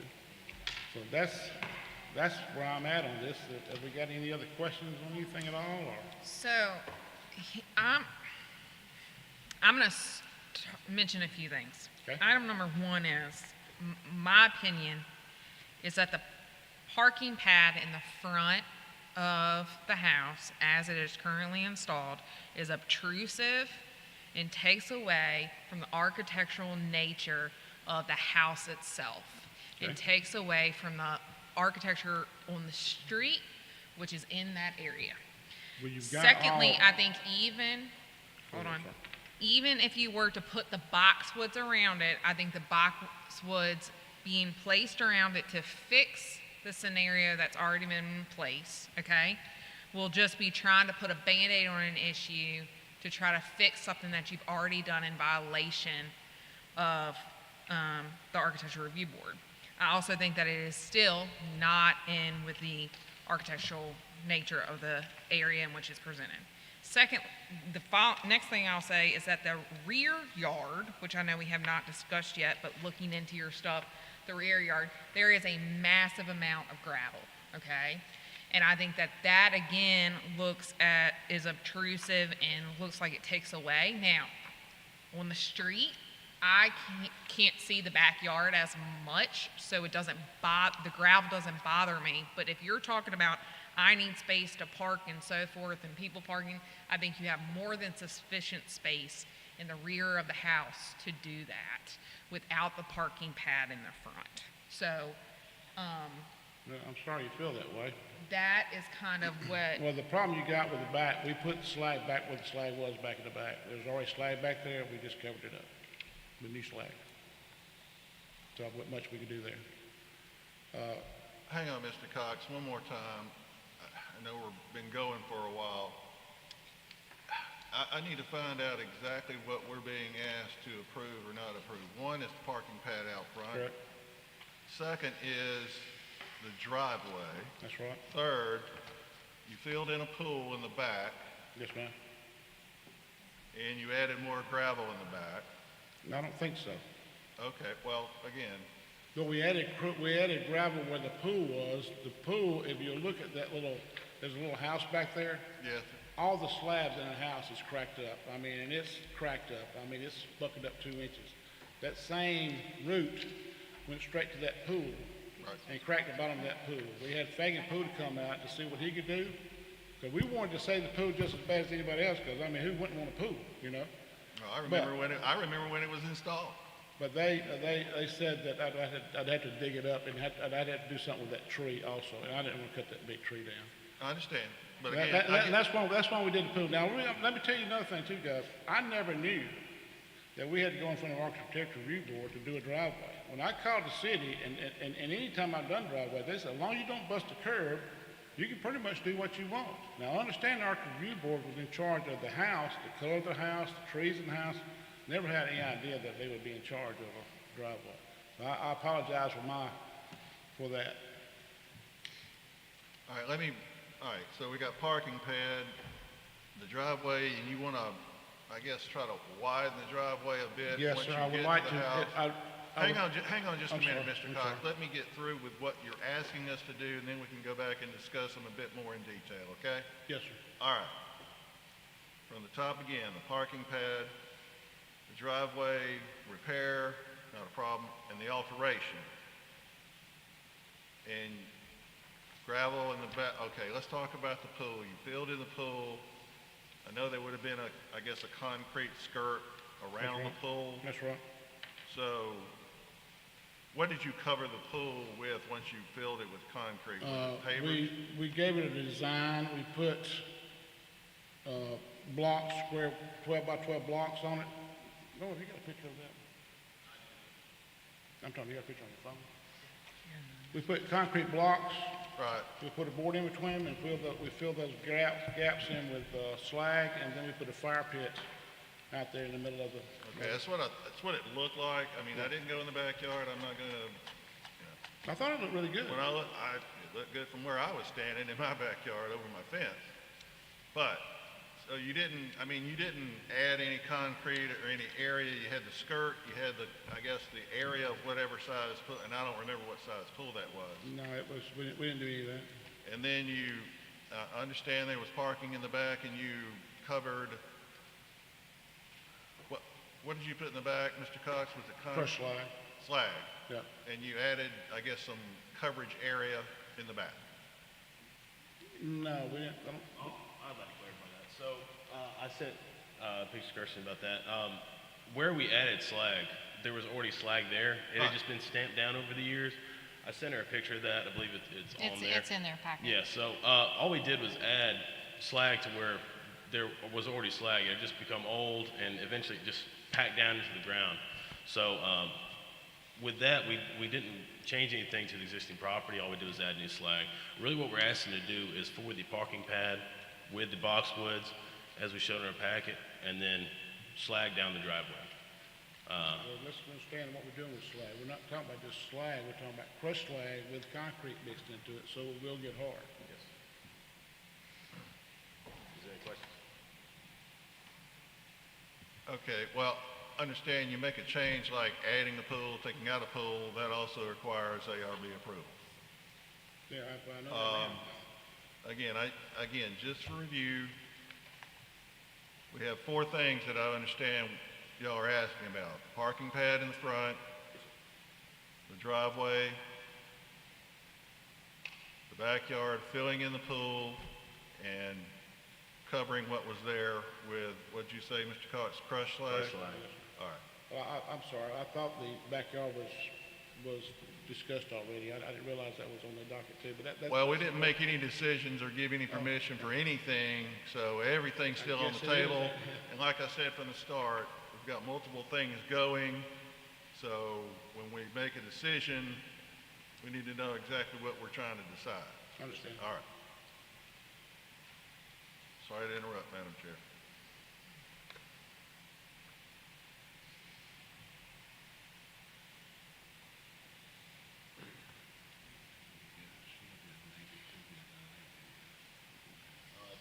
Speaker 12: So that's where I'm at on this. Have we got any other questions on anything at all? Or?
Speaker 8: So, I'm going to mention a few things.
Speaker 12: Okay.
Speaker 8: Item number one is, my opinion is that the parking pad in the front of the house, as it is currently installed, is obtrusive and takes away from the architectural nature of the house itself.
Speaker 12: Okay.
Speaker 8: It takes away from the architecture on the street, which is in that area.
Speaker 12: Well, you've got
Speaker 8: Secondly,
Speaker 12: all-
Speaker 8: I think even if you were to put the boxwoods around it, I think the boxwoods being placed around it to fix the scenario that's already been in place, okay, will just be trying to put a Band-Aid on an issue to try to fix something that you've already done in violation of the Architectural Review Board. I also think that it is still not in with the architectural nature of the area in which it's presented. Second, next thing I'll say is that the rear yard, which I know we have not discussed yet, but looking into your stuff, the rear yard, there is a massive amount of gravel, okay? And I think that again is obtrusive and looks like it takes away. Now, on the street, I can't see the backyard as much, so it doesn't the gravel doesn't bother me. But if you're talking about I need space to park and so forth and people parking, I think you have more than sufficient space in the rear of the house to do that without the parking pad in the front. So,
Speaker 12: No, I'm sorry you feel that way.
Speaker 8: that is kind of what,
Speaker 12: Well, the problem you got with the back, we put the slag back where the slag was back in the back. There was already slag back there, we just covered it up with new slag. So what much we could do there.
Speaker 10: Hang on, Mr. Cox, one more time. I know we've been going for a while. I need to find out exactly what we're being asked to approve or not approve. One is the parking pad out front.
Speaker 12: Correct.
Speaker 10: Second is the driveway.
Speaker 12: That's right.
Speaker 10: Third, you filled in a pool in the back,
Speaker 12: Yes, ma'am.
Speaker 10: and you added more gravel in the back.
Speaker 12: No, I don't think so.
Speaker 10: Okay, well, again,
Speaker 12: But we added gravel where the pool was. The pool, if you look at that there's a little house back there.
Speaker 10: yes,
Speaker 12: All the slabs in the house is cracked up. I mean, and it's cracked up. I mean, it's buckled up 2 inches. That same root went straight to that pool
Speaker 10: right.
Speaker 12: and cracked the bottom of that pool. We had Fagan Pool to come out to see what he could do, because we wanted to save the pool just as bad as anybody else, because, I mean, who wouldn't want a pool, you know?
Speaker 10: Well, I remember when it was installed.
Speaker 12: But they said that I'd have to dig it up, and I'd have to do something with that tree also, and I didn't want to cut that big tree down.
Speaker 10: I understand, but
Speaker 12: That-
Speaker 10: again,
Speaker 12: that- that's why we did the pool. Now, let me tell you another thing too, guys. I never knew that we had to go in front of the Architectural Review Board to do a driveway. When I called the city, and any time I've done driveway, they said, as long as you don't bust a curb, you can pretty much do what you want. Now, I understand the Architectural Review Board was in charge of the house, the color of the house, the trees in the house. Never had any idea that they would be in charge of a driveway. So I apologize for that.
Speaker 10: all right, so we got parking pad, the driveway, and you want to, I guess, try to widen the driveway a bit
Speaker 12: Yes,
Speaker 10: once
Speaker 12: sir,
Speaker 10: you
Speaker 12: I would
Speaker 10: get
Speaker 12: like
Speaker 10: to the
Speaker 12: to.
Speaker 10: house. Hang on just a
Speaker 12: I'm
Speaker 10: minute,
Speaker 12: sorry,
Speaker 10: Mr.
Speaker 12: I'm
Speaker 10: Cox.
Speaker 12: sorry.
Speaker 10: Let me get through with what you're asking us to do, and then we can go back and discuss them a bit more in detail, okay?
Speaker 12: Yes, sir.
Speaker 10: All right. From the top again, the parking pad, the driveway, repair, not a problem, and the alteration. And gravel in the back, okay, let's talk about the pool. You filled in the pool. I know there would have been I guess a concrete skirt around the
Speaker 12: right.
Speaker 10: pool.
Speaker 12: That's right.
Speaker 10: So what did you cover the pool with once you filled it with concrete? Was it pavers?
Speaker 12: We gave it a design. We put blocks, square 12 by 12 blocks on it. No, you got a picture of that? I'm talking, you got a picture on your phone? We put concrete blocks,
Speaker 10: Right.
Speaker 12: we put a board in between them and we fill those gaps in with slag, and then we put a fire pit out there in the middle of the.
Speaker 10: Okay, that's what it looked like. I mean, I didn't go in the backyard. I'm not gonna,
Speaker 12: I thought it looked really good.
Speaker 10: when it looked good from where I was standing in my backyard over my fence. But, so you didn't add any concrete or any area. You had the skirt, you had I guess the area of whatever size pool, and I don't remember what size pool that was.
Speaker 12: No, we didn't do any of that.
Speaker 10: And then you, understand there was parking in the back and you covered, what did you put in the back, Mr. Cox? Was it
Speaker 12: Crushed slag.
Speaker 10: Slag.
Speaker 12: Yeah.
Speaker 10: And you added, I guess, some coverage area in the back.
Speaker 12: No, we didn't.
Speaker 11: I'd like to clarify that. So, I sent a picture to Kirsten about that. Where we added slag, there was already slag there. It had just been stamped down over the years. I sent her a picture of that. I believe it's on there.
Speaker 7: It's in their packet.
Speaker 11: Yeah, so, all we did was add slag to where there was already slag. It had just become old and eventually just packed down into the ground. So, with that, we didn't change anything to the existing property. All we did was add new slag. Really what we're asking to do is for the parking pad with the boxwoods, as we showed in our packet, and then slag down the driveway.
Speaker 12: Well, let's understand what we're doing with slag. We're not talking about just slag, we're talking about crushed slag with concrete mixed into it, so it will get hard.
Speaker 11: Yes. Is there any questions?
Speaker 10: Okay, well, understand you make a change like adding a pool, taking out a pool, that also requires ARB approval.
Speaker 12: Yeah, I know that now.
Speaker 10: Again, just for review, we have 4 things that I understand y'all are asking about. Parking pad in the front, the driveway, the backyard, filling in the pool, and covering what was there with, what'd you say, Mr. Cox, crushed slag?
Speaker 11: Crushed slag.
Speaker 10: All right.
Speaker 12: Well, I'm sorry, I thought the backyard was discussed already. I didn't realize that was on the docket too, but that's.
Speaker 10: Well, we didn't make any decisions or give any permission for anything, so everything's still on the table. And like I said from the start, we've got multiple things going, so when we make a decision, we need to know exactly what we're trying to decide.
Speaker 12: Understand.
Speaker 10: All right. Sorry to interrupt, Madam Chair.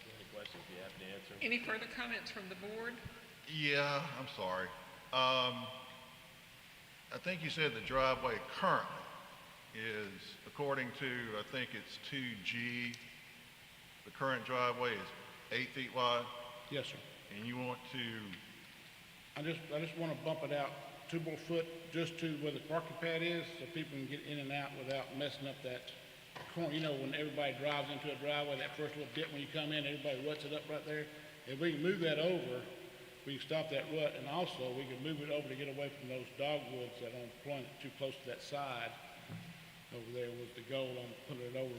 Speaker 11: Any questions, be happy to answer.
Speaker 1: Any further comments from the board?
Speaker 10: Yeah, I'm sorry. I think you said the driveway currently is, according to, I think it's 2G, the current driveway is 8 feet wide,
Speaker 12: Yes, sir.
Speaker 10: and you want to,
Speaker 12: I just want to bump it out 2 more foot just to where the parking pad is, so people can get in and out without messing up that corner. You know, when everybody drives into a driveway, that first little bit when you come in, everybody ruts it up right there. If we can move that over, we can stop that rut, and also we can move it over to get away from those dogwoods that are pointed too close to that side. Over there was the goal on putting it over,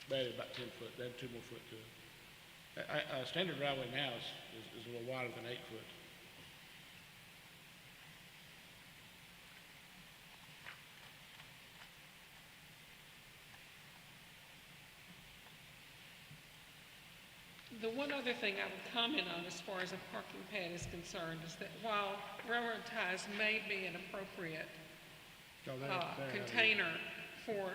Speaker 12: maybe about 10 foot, then 2 more foot to it. A standard driveway now is a little wider than 8 foot.
Speaker 1: The one other thing I would comment on as far as a parking pad is concerned is that while railroad ties may be an appropriate
Speaker 12: So they're
Speaker 1: container for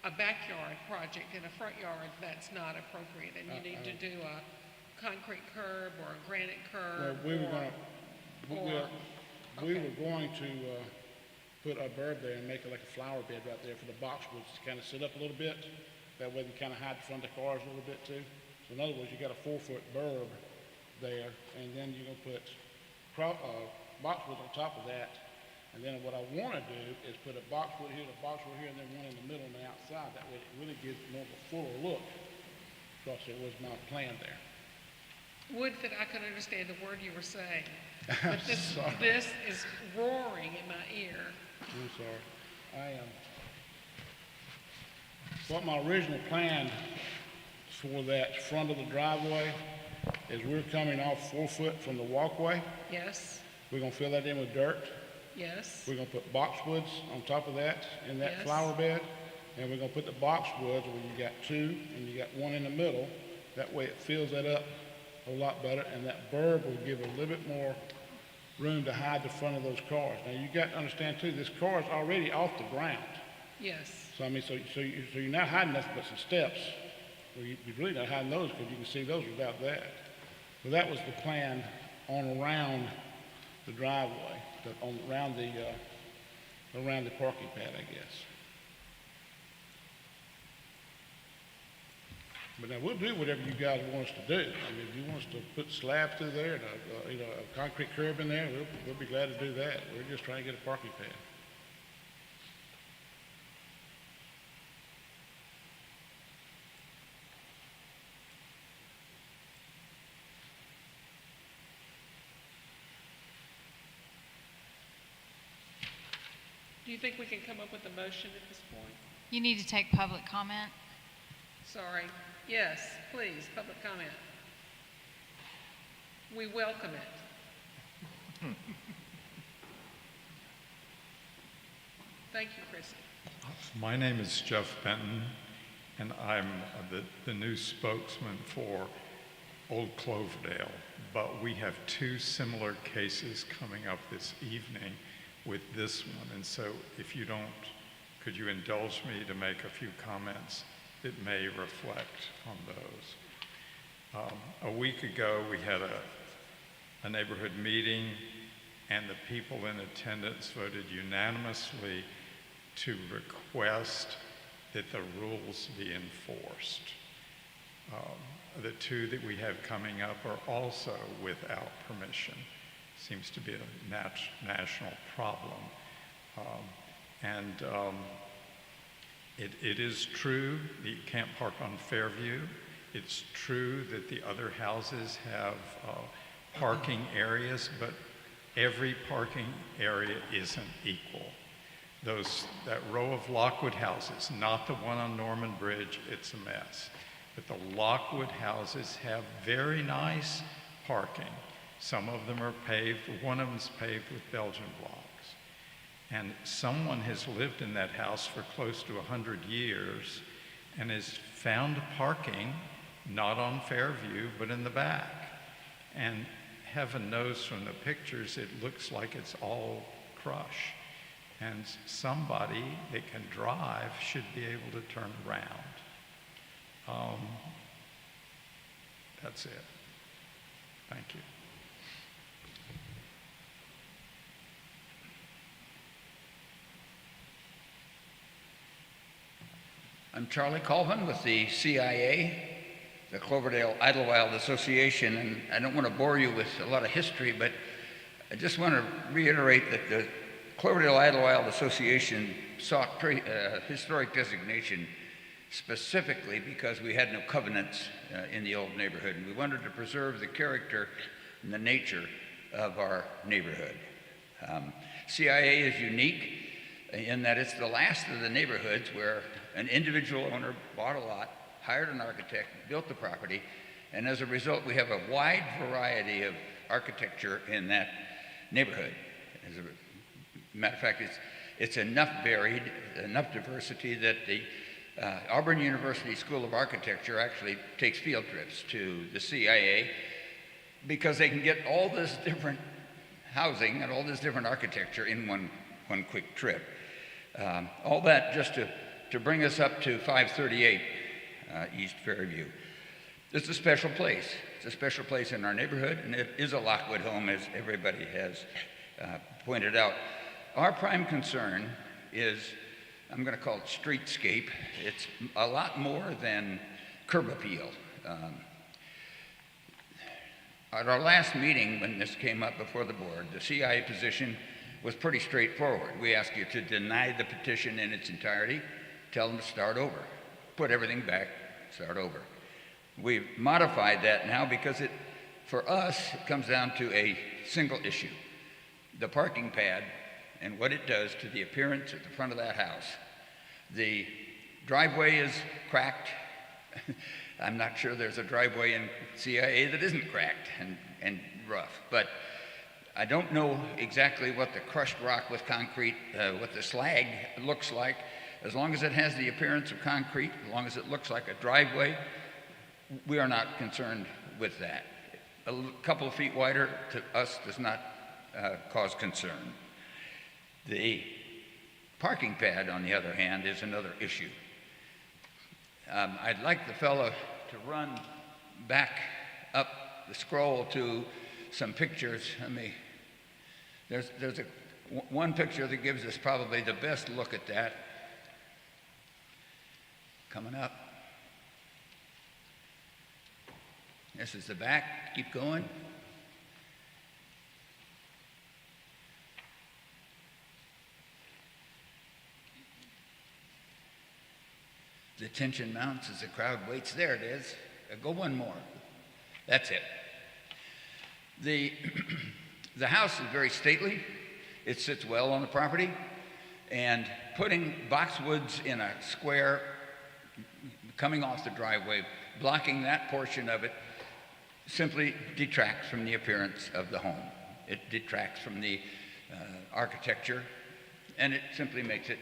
Speaker 1: a backyard project in a front yard, that's not appropriate, and you need to do a concrete curb or a granite
Speaker 12: Well,
Speaker 1: curb.
Speaker 12: we were gonna, we
Speaker 1: okay.
Speaker 12: were going to, put a berm there and make it like a flower bed right there for the boxwoods to kind of sit up a little bit. That way they kind of hide the front of the cars a little bit too. So in other words, you got a 4-foot berm there, and then you're gonna put boxwood on top of that. And then what I wanna do is put a boxwood here, and then one in the middle and the outside. That way it really gives more of a fuller look. Because it was my plan there.
Speaker 1: Would that I could understand the word you were saying.
Speaker 12: I'm
Speaker 1: But
Speaker 12: sorry.
Speaker 1: this is roaring in my ear.
Speaker 12: I'm sorry. I am. What my original plan for that front of the driveway is we're coming off 4 foot from the walkway.
Speaker 1: Yes?
Speaker 12: We're gonna fill that in with dirt.
Speaker 1: Yes.
Speaker 12: We're gonna put boxwoods on top of that, in that
Speaker 1: Yes.
Speaker 12: flower bed. And we're gonna put the boxwoods where you got two and you got one in the middle. That way it fills that up a lot better, and that berb will give a little bit more room to hide the front of those cars. Now, you got to understand too, this car is already off the ground.
Speaker 1: Yes.
Speaker 12: So, I mean, so you're not hiding nothing but some steps. Well, you're really not hiding those because you can see those without that. So that was the plan on around the driveway, around the parking pad, I guess. But now we'll do whatever you guys want us to do. I mean, if you want us to put slabs through there and a concrete curb in there, we'll be glad to do that. We're just trying to get a parking pad.
Speaker 1: Do you think we can come up with a motion at this point?
Speaker 7: You need to take public comment.
Speaker 1: Sorry. Yes, please, public comment. We welcome it. Thank you, Chrissy.
Speaker 13: My name is Jeff Benton, and I'm the new spokesman for Old Cloverdale. But we have two similar cases coming up this evening with this one. And so if you don't, could you indulge me to make a few comments that may reflect on those? A week ago, we had a neighborhood meeting, and the people in attendance voted unanimously to request that the rules be enforced. The two that we have coming up are also without permission. Seems to be a national problem. It is true that you can't park on Fairview. It's true that the other houses have parking areas, but every parking area isn't equal. That row of Lockwood houses, not the one on Norman Bridge, it's a mess. But the Lockwood houses have very nice parking. Some of them are paved, one of them's paved with Belgian blocks. And someone has lived in that house for close to 100 years and has found parking, not on Fairview, but in the back. And heaven knows from the pictures, it looks like it's all crush. And somebody that can drive should be able to turn around. That's it. Thank you.
Speaker 14: I'm Charlie Colvin with the CIA, the Cloverdale Idlewild Association, and I don't want to bore you with a lot of history, but I just want to reiterate that the Cloverdale Idlewild Association sought historic designation specifically because we had no covenants in the old neighborhood, and we wanted to preserve the character and the nature of our neighborhood. CIA is unique in that it's the last of the neighborhoods where an individual owner bought a lot, hired an architect, built the property, and as a result, we have a wide variety of architecture in that neighborhood. As a matter of fact, it's enough varied, enough diversity that the Auburn University School of Architecture actually takes field trips to the CIA because they can get all this different housing and all this different architecture in one quick trip. All that just to bring us up to 538 East Fairview. It's a special place. It's a special place in our neighborhood, and it is a Lockwood home, as everybody has pointed out. Our prime concern is, I'm going to call it streetscape. It's a lot more than curb appeal. At our last meeting, when this came up before the board, the CIA position was pretty straightforward. We asked you to deny the petition in its entirety, tell them to start over, put everything back, start over. We've modified that now because for us, it comes down to a single issue, the parking pad and what it does to the appearance at the front of that house. The driveway is cracked. I'm not sure there's a driveway in CIA that isn't cracked and rough, but I don't know exactly what the crushed rock with concrete, what the slag looks like. As long as it has the appearance of concrete, as long as it looks like a driveway, we are not concerned with that. Couple of feet wider to us does not cause concern. The parking pad, on the other hand, is another issue. I'd like the fellow to run back up the scroll to some pictures. There's one picture that gives us probably the best look at that. Coming up. This is the back. Keep going. The tension mounts as the crowd waits. There it is. Go one more. That's it. The house is very stately. It sits well on the property. And putting boxwoods in a square coming off the driveway, blocking that portion of it, simply detracts from the appearance of the home. It detracts from the architecture, and it simply makes it,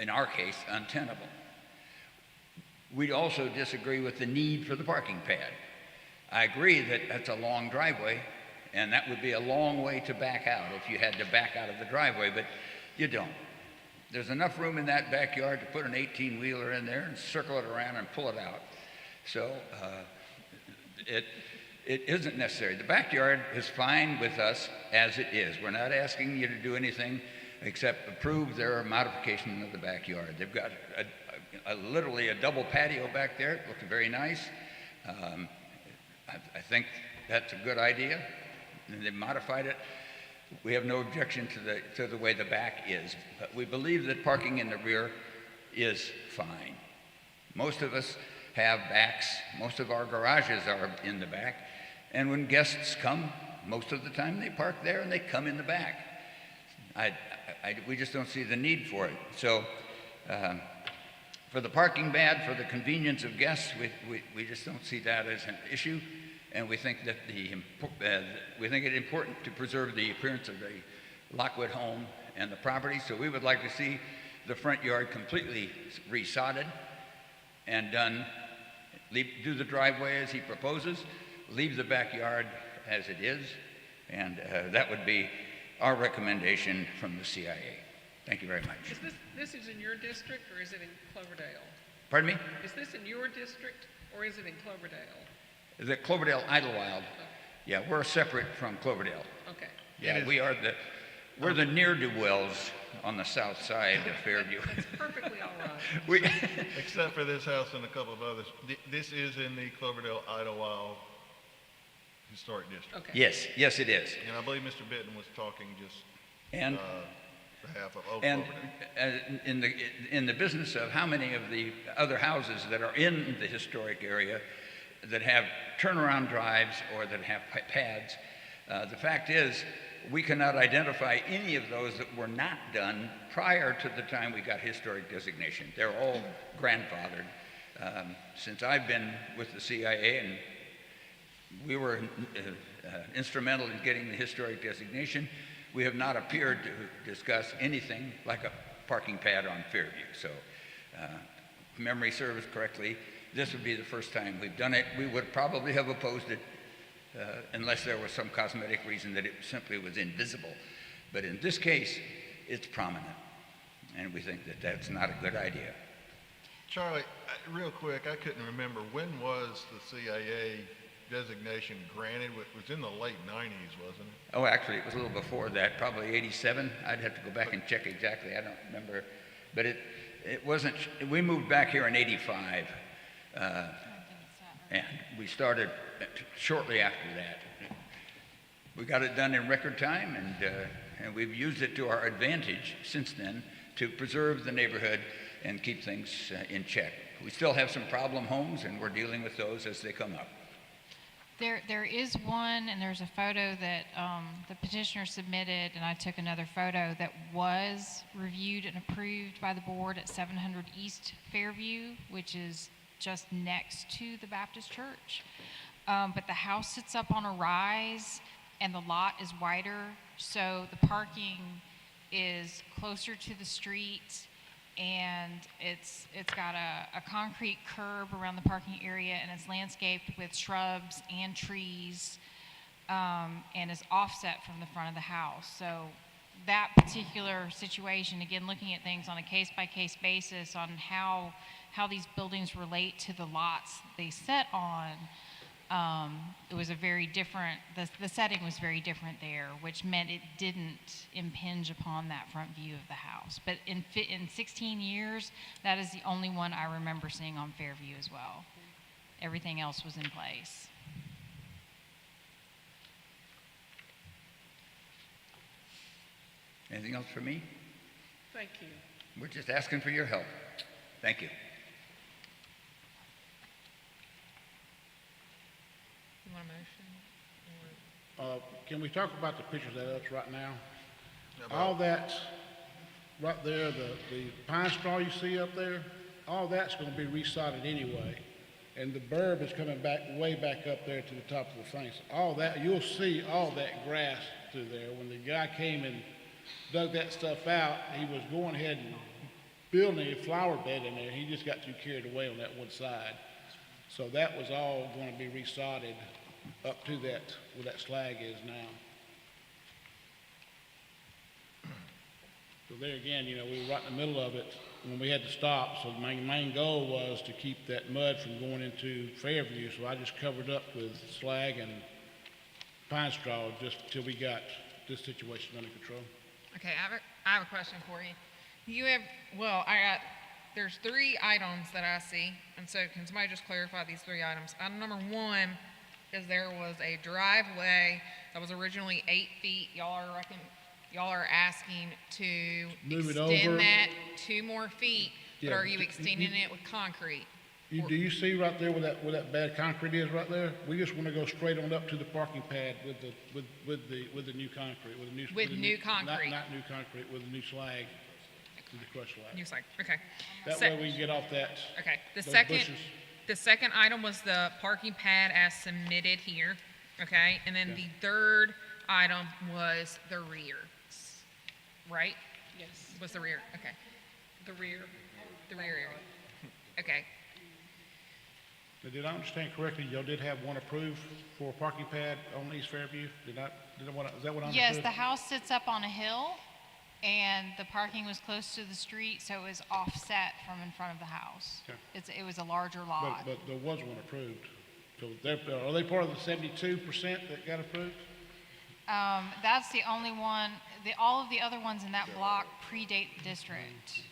Speaker 14: in our case, untenable. We also disagree with the need for the parking pad. I agree that that's a long driveway, and that would be a long way to back out if you had to back out of the driveway, but you don't. There's enough room in that backyard to put an 18-wheeler in there and circle it around and pull it out. So it isn't necessary. The backyard is fine with us as it is. We're not asking you to do anything except approve their modification of the backyard. They've got literally a double patio back there. It looks very nice. I think that's a good idea. And they modified it. We have no objection to the way the back is, but we believe that parking in the rear is fine. Most of us have backs. Most of our garages are in the back. And when guests come, most of the time they park there and they come in the back. We just don't see the need for it. So for the parking pad, for the convenience of guests, we just don't see that as an issue. And we think that we think it important to preserve the appearance of the Lockwood home and the property. So we would like to see the front yard completely resodded and done. Do the driveway as he proposes, leave the backyard as it is, and that would be our recommendation from the CIA. Thank you very much.
Speaker 1: This is in your district, or is it in Cloverdale?
Speaker 14: Pardon me?
Speaker 1: Is this in your district, or is it in Cloverdale?
Speaker 14: The Cloverdale Idlewild. Yeah, we're separate from Cloverdale.
Speaker 1: Okay.
Speaker 14: Yeah, we're the ne'er-do-wells on the south side of Fairview.
Speaker 1: That's perfectly all right.
Speaker 10: Except for this house and a couple of others. This is in the Cloverdale Idlewild Historic District.
Speaker 1: Okay.
Speaker 14: Yes, it is.
Speaker 10: And I believe Mr. Bitton was talking just behalf of
Speaker 14: and
Speaker 10: Cloverdale.
Speaker 14: in the business of how many of the other houses that are in the historic area that have turnaround drives or that have pads, the fact is we cannot identify any of those that were not done prior to the time we got historic designation. They're all grandfathered. Since I've been with the CIA, and we were instrumental in getting the historic designation, we have not appeared to discuss anything like a parking pad on Fairview. So, if memory serves correctly, this would be the first time we've done it. We would probably have opposed it unless there was some cosmetic reason that it simply was invisible. But in this case, it's prominent, and we think that that's not a good idea.
Speaker 10: Charlie, real quick, I couldn't remember, when was the CIA designation granted? It was in the late 90s, wasn't it?
Speaker 14: Oh, actually, it was a little before that, probably 87. I'd have to go back and check exactly. I don't remember. But it wasn't, we moved back here in 85. And we started shortly after that. We got it done in record time, and we've used it to our advantage since then to preserve the neighborhood and keep things in check. We still have some problem homes, and we're dealing with those as they come up.
Speaker 7: There is one, and there's a photo that the petitioner submitted, and I took another photo that was reviewed and approved by the board at 700 East Fairview, which is just next to the Baptist Church. but the house sits up on a rise and the lot is wider, so the parking is closer to the street, and it's got a concrete curb around the parking area, and it's landscaped with shrubs and trees, and is offset from the front of the house. So that particular situation, again, looking at things on a case-by-case basis on how these buildings relate to the lots they sit on, it was a very different, the setting was very different there, which meant it didn't impinge upon that front view of the house. But in 16 years, that is the only one I remember seeing on Fairview as well. Everything else was in place.
Speaker 14: Anything else for me?
Speaker 1: Thank you.
Speaker 14: We're just asking for your help. Thank you.
Speaker 8: You want a motion?
Speaker 12: Can we talk about the pictures that's right now? All that right there, the pine straw you see up there, all that's going to be resodded anyway. And the burb is coming back, way back up there to the top of the fence. All that, you'll see all that grass through there. When the guy came and dug that stuff out, he was going ahead and building a flower bed in there. He just got too carried away on that one side. So that was all going to be resodded up to that, where that slag is now. So there again, we were right in the middle of it when we had to stop. So the main goal was to keep that mud from going into Fairview. So I just covered up with slag and pine straw just till we got this situation under control.
Speaker 8: Okay, I have a question for you. There's 3 items that I see, and so can somebody just clarify these 3 items? Item number 1 is there was a driveway that was originally 8 feet. Y'all are asking to
Speaker 12: Move it over.
Speaker 8: extend that 2 more feet,
Speaker 12: Yeah,
Speaker 8: but are you extending it with concrete?
Speaker 12: Do you see right there where that bad concrete is right there? We just want to go straight on up to the parking pad with the new concrete,
Speaker 8: With new concrete.
Speaker 12: Not new concrete, with the new slag, with the crushed slag.
Speaker 8: New slag, okay.
Speaker 12: That way we can get off that.
Speaker 8: Okay,
Speaker 12: those bushes.
Speaker 8: the second item was the parking pad as submitted here, okay? And then the third item was the rear, right?
Speaker 1: Yes,
Speaker 8: Was the rear, okay.
Speaker 1: the rear.
Speaker 8: The rear area, okay.
Speaker 12: Now, did I understand correctly, y'all did have one approved for a parking pad on East Fairview? Is that what I understood?
Speaker 7: Yes, the house sits up on a hill, and the parking was close to the street, so it was offset from in front of the house.
Speaker 12: Okay.
Speaker 7: It was a larger lot.
Speaker 12: But there was one approved. So are they part of the 72% that got approved?
Speaker 7: That's the only one, all of the other ones in that block predate the district.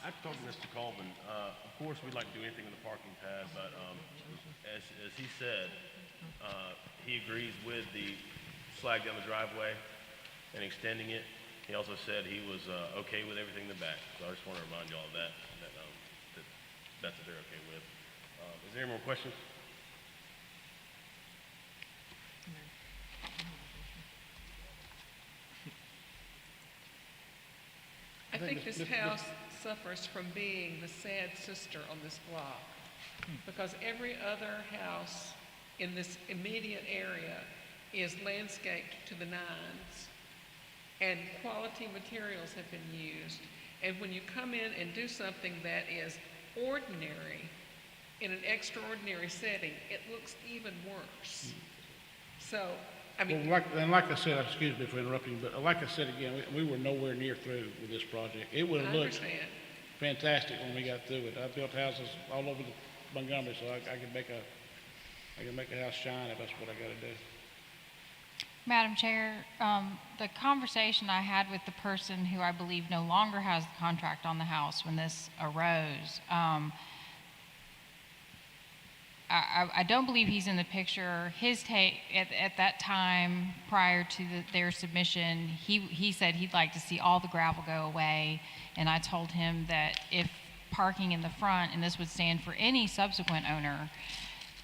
Speaker 11: I talked to Mr. Colvin. Of course, we'd like to do anything with the parking pad, but as he said, he agrees with the slag down the driveway and extending it. He also said he was okay with everything in the back. So I just want to remind you all of that's what they're okay with. Is there any more questions?
Speaker 1: I think this house suffers from being the sad sister on this block, because every other house in this immediate area is landscaped to the nines, and quality materials have been used. And when you come in and do something that is ordinary in an extraordinary setting, it looks even worse. So, I mean,
Speaker 12: Well, like I said, excuse me for interrupting, but like I said again, we were nowhere near through with this project. It would have
Speaker 1: I
Speaker 12: looked
Speaker 1: understand.
Speaker 12: fantastic when we got through it. I built houses all over Montgomery, so I could make a house shine if that's what I got to do.
Speaker 7: Madam Chair, the conversation I had with the person who I believe no longer has the contract on the house when this arose, I don't believe he's in the picture. His take at that time, prior to their submission, he said he'd like to see all the gravel go away, and I told him that if parking in the front, and this would stand for any subsequent owner,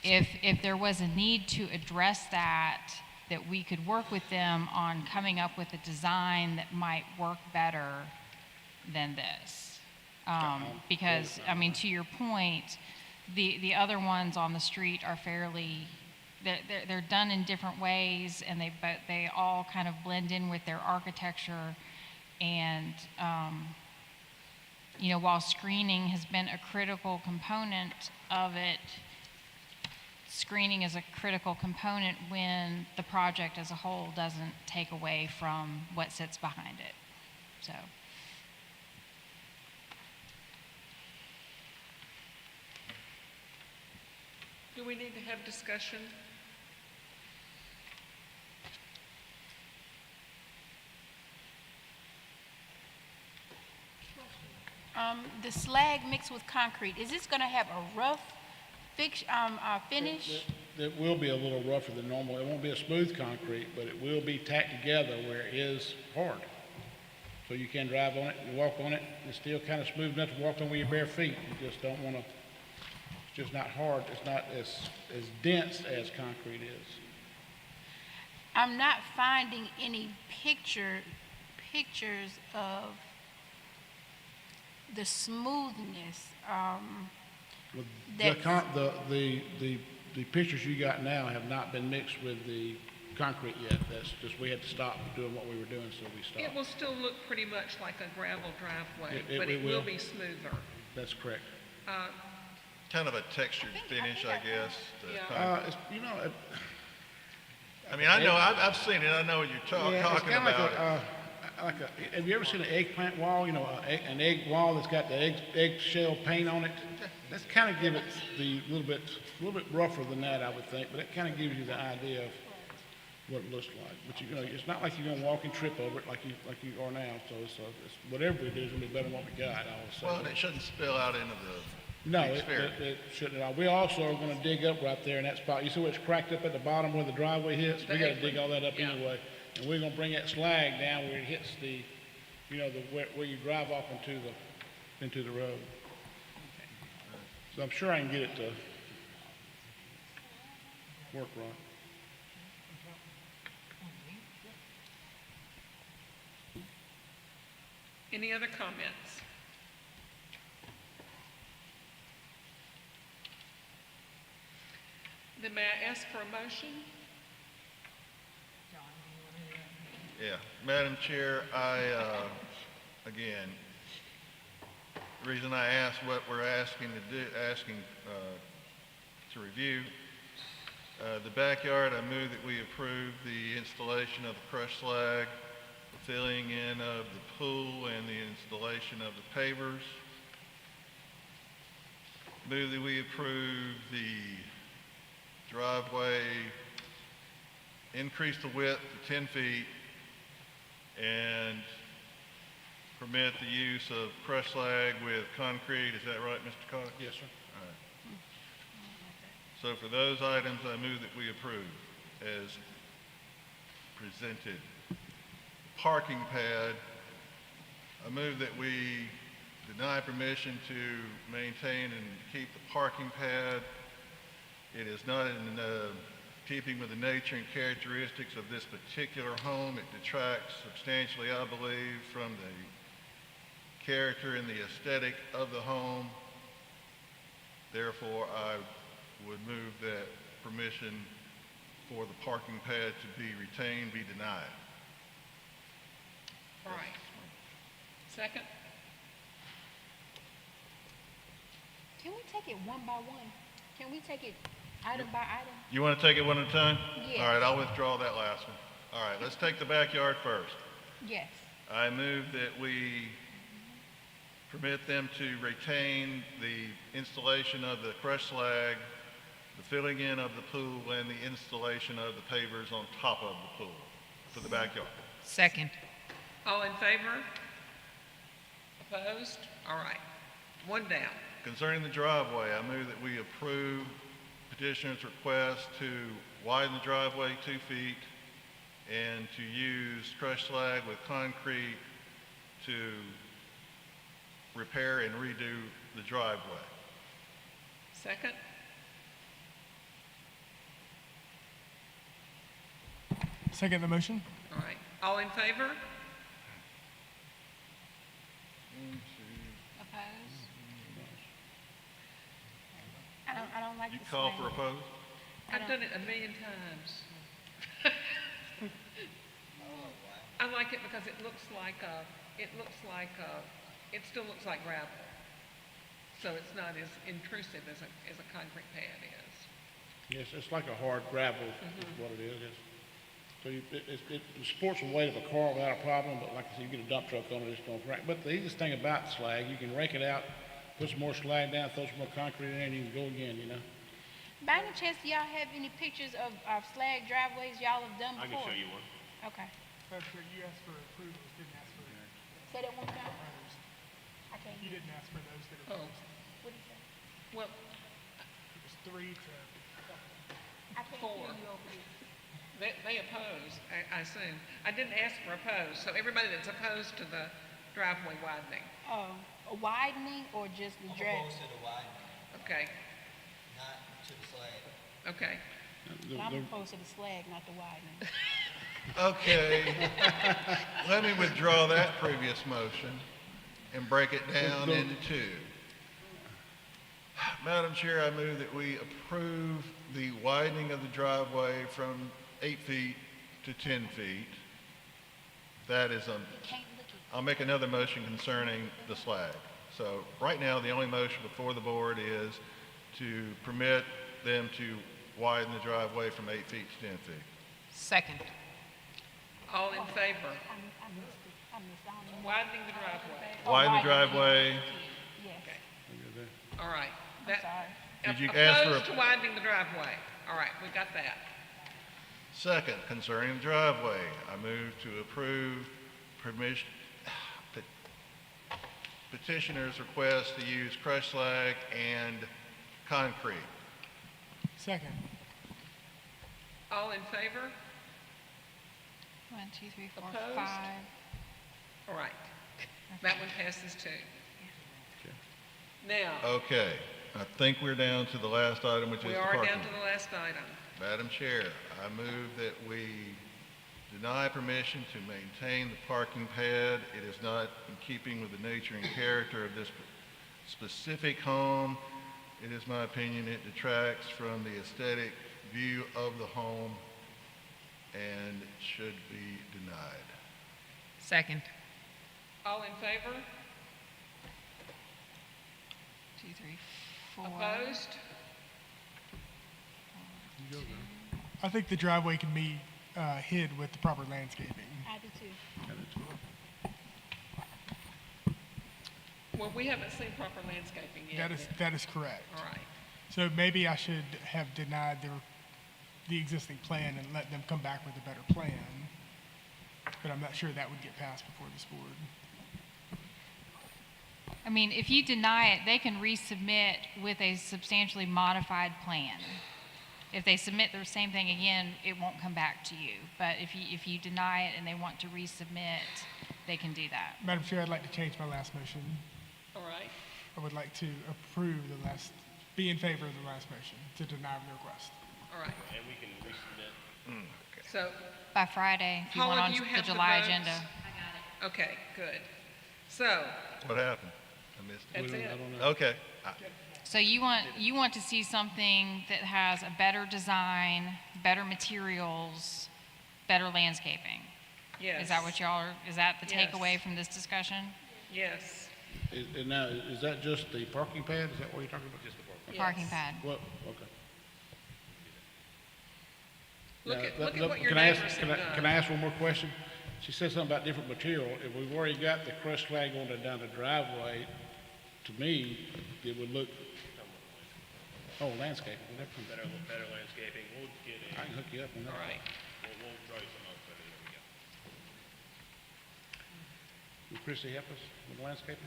Speaker 7: if there was a need to address that we could work with them on coming up with a design that might work better than this. Because, I mean, to your point, The other ones on the street are fairly, they're done in different ways, and they all kind of blend in with their architecture. And you know, while screening has been a critical component of it, screening is a critical component when the project as a whole doesn't take away from what sits behind it. So.
Speaker 1: Do we need to have discussion?
Speaker 6: The slag mixed with concrete, is this gonna have a rough finish?
Speaker 12: It will be a little rougher than normal. It won't be a smooth concrete, but it will be tacked together where it is hard. So you can drive on it, you walk on it, it's still kind of smooth enough to walk on with your bare feet. You just don't want to, it's just not hard, it's not as dense as concrete is.
Speaker 6: I'm not finding any pictures of the smoothness.
Speaker 12: With
Speaker 6: That's-
Speaker 12: the pictures you got now have not been mixed with the concrete yet. That's just, we had to stop doing what we were doing, so we stopped.
Speaker 1: It will still look pretty much like a gravel driveway,
Speaker 12: It-
Speaker 1: but
Speaker 12: it
Speaker 1: it will
Speaker 12: will.
Speaker 1: be smoother.
Speaker 12: That's correct.
Speaker 10: Kind of a textured finish, I guess. the
Speaker 1: Yeah.
Speaker 10: concrete.
Speaker 12: You know,
Speaker 10: I mean, I know, I've seen it, I know what you're
Speaker 12: yeah, it's
Speaker 10: talking
Speaker 12: kinda
Speaker 10: about.
Speaker 12: have you ever seen an eggplant wall? You know, an egg wall that's got the eggshell paint on it? That's kind of give it the little bit rougher than that, I would think, but it kind of gives you the idea of what it looks like. But you know, it's not like you're gonna walk and trip over it like you are now. So it's whatever we do is gonna be better than what we got, I would say.
Speaker 10: Well, and it shouldn't spill out into the
Speaker 12: No,
Speaker 10: big sphere.
Speaker 12: it shouldn't at all. We also are gonna dig up right there in that spot. You see where it's cracked up at the bottom where the driveway hits? We gotta dig all that up anyway. And we're gonna bring that slag down where it hits the, you know, where you drive off into the road. So I'm sure I can get it to work right.
Speaker 1: Any other comments? Then may I ask for a motion?
Speaker 10: Yeah, Madam Chair, again, the reason I asked what we're asking to review, the backyard, I move that we approve the installation of the crushed slag, the filling in of the pool, and the installation of the pavers. Move that we approve the driveway, increase the width to 10 feet, and permit the use of crushed slag with concrete. Is that right, Mr. Cox?
Speaker 12: Yes, sir.
Speaker 10: All right. So for those items, I move that we approve as presented. Parking pad, I move that we deny permission to maintain and keep the parking pad. It is not in keeping with the nature and characteristics of this particular home. It detracts substantially, I believe, from the character and the aesthetic of the home. Therefore, I would move that permission for the parking pad to be retained be denied.
Speaker 1: All right. Second?
Speaker 6: Can we take it one by one? Can we take it item by item?
Speaker 10: You want to take it one at a time?
Speaker 6: Yes.
Speaker 10: All right, I'll withdraw that last one. All right, let's take the backyard first.
Speaker 6: Yes.
Speaker 10: I move that we permit them to retain the installation of the crushed slag, the filling in of the pool, and the installation of the pavers on top of the pool for the backyard.
Speaker 8: Second.
Speaker 1: All in favor? Opposed? All right. One down.
Speaker 10: Concerning the driveway, I move that we approve petitioner's request to widen the driveway 2 feet and to use crushed slag with concrete to repair and redo the driveway.
Speaker 1: Second?
Speaker 2: Second the motion?
Speaker 1: All right. All in favor?
Speaker 6: Opposed? I don't like
Speaker 10: You
Speaker 6: the
Speaker 10: call for
Speaker 6: slang.
Speaker 10: opposed?
Speaker 1: I've done it a million times. I like it because it still looks like gravel. So it's not as intrusive as a concrete pad is.
Speaker 12: Yes, it's like a hard gravel is what it is. So it supports the weight of a car without a problem, but like I said, you get a dump truck on it, it's going to crack. But the easiest thing about slag, you can rake it out, put some more slag down, throw some more concrete in there, and you can go again, you know?
Speaker 6: By any chance, do y'all have any pictures of slag driveways y'all have done
Speaker 11: I
Speaker 6: before?
Speaker 11: can show you one.
Speaker 6: Okay.
Speaker 2: Madam Chair, you asked for approvals, didn't ask for
Speaker 6: Say that one time.
Speaker 2: others.
Speaker 6: I can't
Speaker 2: You
Speaker 6: hear.
Speaker 2: didn't ask for those that are
Speaker 1: Oh.
Speaker 2: opposed.
Speaker 6: What did you say?
Speaker 1: Well,
Speaker 2: It was 3 to,
Speaker 6: I can't
Speaker 1: Four.
Speaker 6: hear you over there.
Speaker 1: they oppose, I assume. I didn't ask for opposed, so everybody that's opposed to the driveway widening.
Speaker 6: Oh, a widening or just the drag?
Speaker 9: Opposed to the widening,
Speaker 1: Okay,
Speaker 9: not to the slag.
Speaker 1: okay.
Speaker 6: I'm opposed to the slag, not the widening.
Speaker 10: Okay. Let me withdraw that previous motion and break it down into two. Madam Chair, I move that we approve the widening of the driveway from 8 feet to 10 feet. That is,
Speaker 6: Can't look at
Speaker 10: I'll make another motion concerning the slag. So right now, the only motion before the board is to permit them to widen the driveway from 8 feet to 10 feet.
Speaker 8: Second.
Speaker 1: All in favor?
Speaker 6: I missed it. I don't know.
Speaker 1: Widening the driveway.
Speaker 10: Widen the driveway.
Speaker 6: Yes.
Speaker 1: All right.
Speaker 6: I'm sorry.
Speaker 10: Did you ask for
Speaker 1: Opposed to widening the driveway. All right, we got that.
Speaker 10: Second, concerning the driveway, I move to approve petitioner's request to use crushed slag and concrete.
Speaker 2: second.
Speaker 1: All in favor?
Speaker 7: 1, 2, 3, 4,
Speaker 1: Opposed?
Speaker 7: 5.
Speaker 1: All right. That one passes too. Now,
Speaker 10: Okay, I think we're down to the last item, which is
Speaker 1: we
Speaker 10: the
Speaker 1: are
Speaker 10: parking.
Speaker 1: down to the last item.
Speaker 10: Madam Chair, I move that we deny permission to maintain the parking pad. It is not in keeping with the nature and character of this specific home. It is my opinion it detracts from the aesthetic view of the home and should be denied.
Speaker 8: Second.
Speaker 1: All in favor?
Speaker 7: 2, 3, 4.
Speaker 1: Opposed?
Speaker 2: I think the driveway can be hid with the proper landscaping.
Speaker 6: I do too.
Speaker 1: Well, we haven't seen proper landscaping yet.
Speaker 2: That is correct.
Speaker 1: All right.
Speaker 2: So maybe I should have denied the existing plan and let them come back with a better plan. But I'm not sure that would get passed before this board.
Speaker 7: I mean, if you deny it, they can resubmit with a substantially modified plan. If they submit the same thing again, it won't come back to you. But if you deny it and they want to resubmit, they can do that.
Speaker 2: Madam Chair, I'd like to change my last motion.
Speaker 1: All right.
Speaker 2: I would like to be in favor of the last motion, to deny the request.
Speaker 1: All right.
Speaker 11: And we can resubmit.
Speaker 1: So,
Speaker 7: By Friday, if you want
Speaker 1: Paula,
Speaker 7: on
Speaker 1: do you
Speaker 7: the
Speaker 1: have the
Speaker 7: July
Speaker 1: votes?
Speaker 7: agenda.
Speaker 1: okay, good. So,
Speaker 10: What happened? I missed it.
Speaker 1: that's it.
Speaker 10: Okay.
Speaker 7: So you want to see something that has a better design, better materials, better landscaping?
Speaker 1: Yes.
Speaker 7: Is that what is that the
Speaker 1: Yes.
Speaker 7: takeaway from this discussion?
Speaker 1: Yes.
Speaker 12: And now, is that just the parking pad? Is that what you're talking about? Just the
Speaker 7: The
Speaker 1: Yes.
Speaker 7: parking pad.
Speaker 12: Well, okay.
Speaker 1: Look
Speaker 12: Now,
Speaker 1: at what your
Speaker 12: can I
Speaker 1: neighbors
Speaker 12: ask-
Speaker 1: have done.
Speaker 12: Can I ask one more question? She said something about different material. If we've already got the crushed slag going down the driveway, to me, it would look, landscaping.
Speaker 11: Better landscaping. We'll get
Speaker 12: I can hook you up on that.
Speaker 1: All right.
Speaker 11: we'll draw you some up. There we go.
Speaker 12: Will Chrissy help us with landscaping?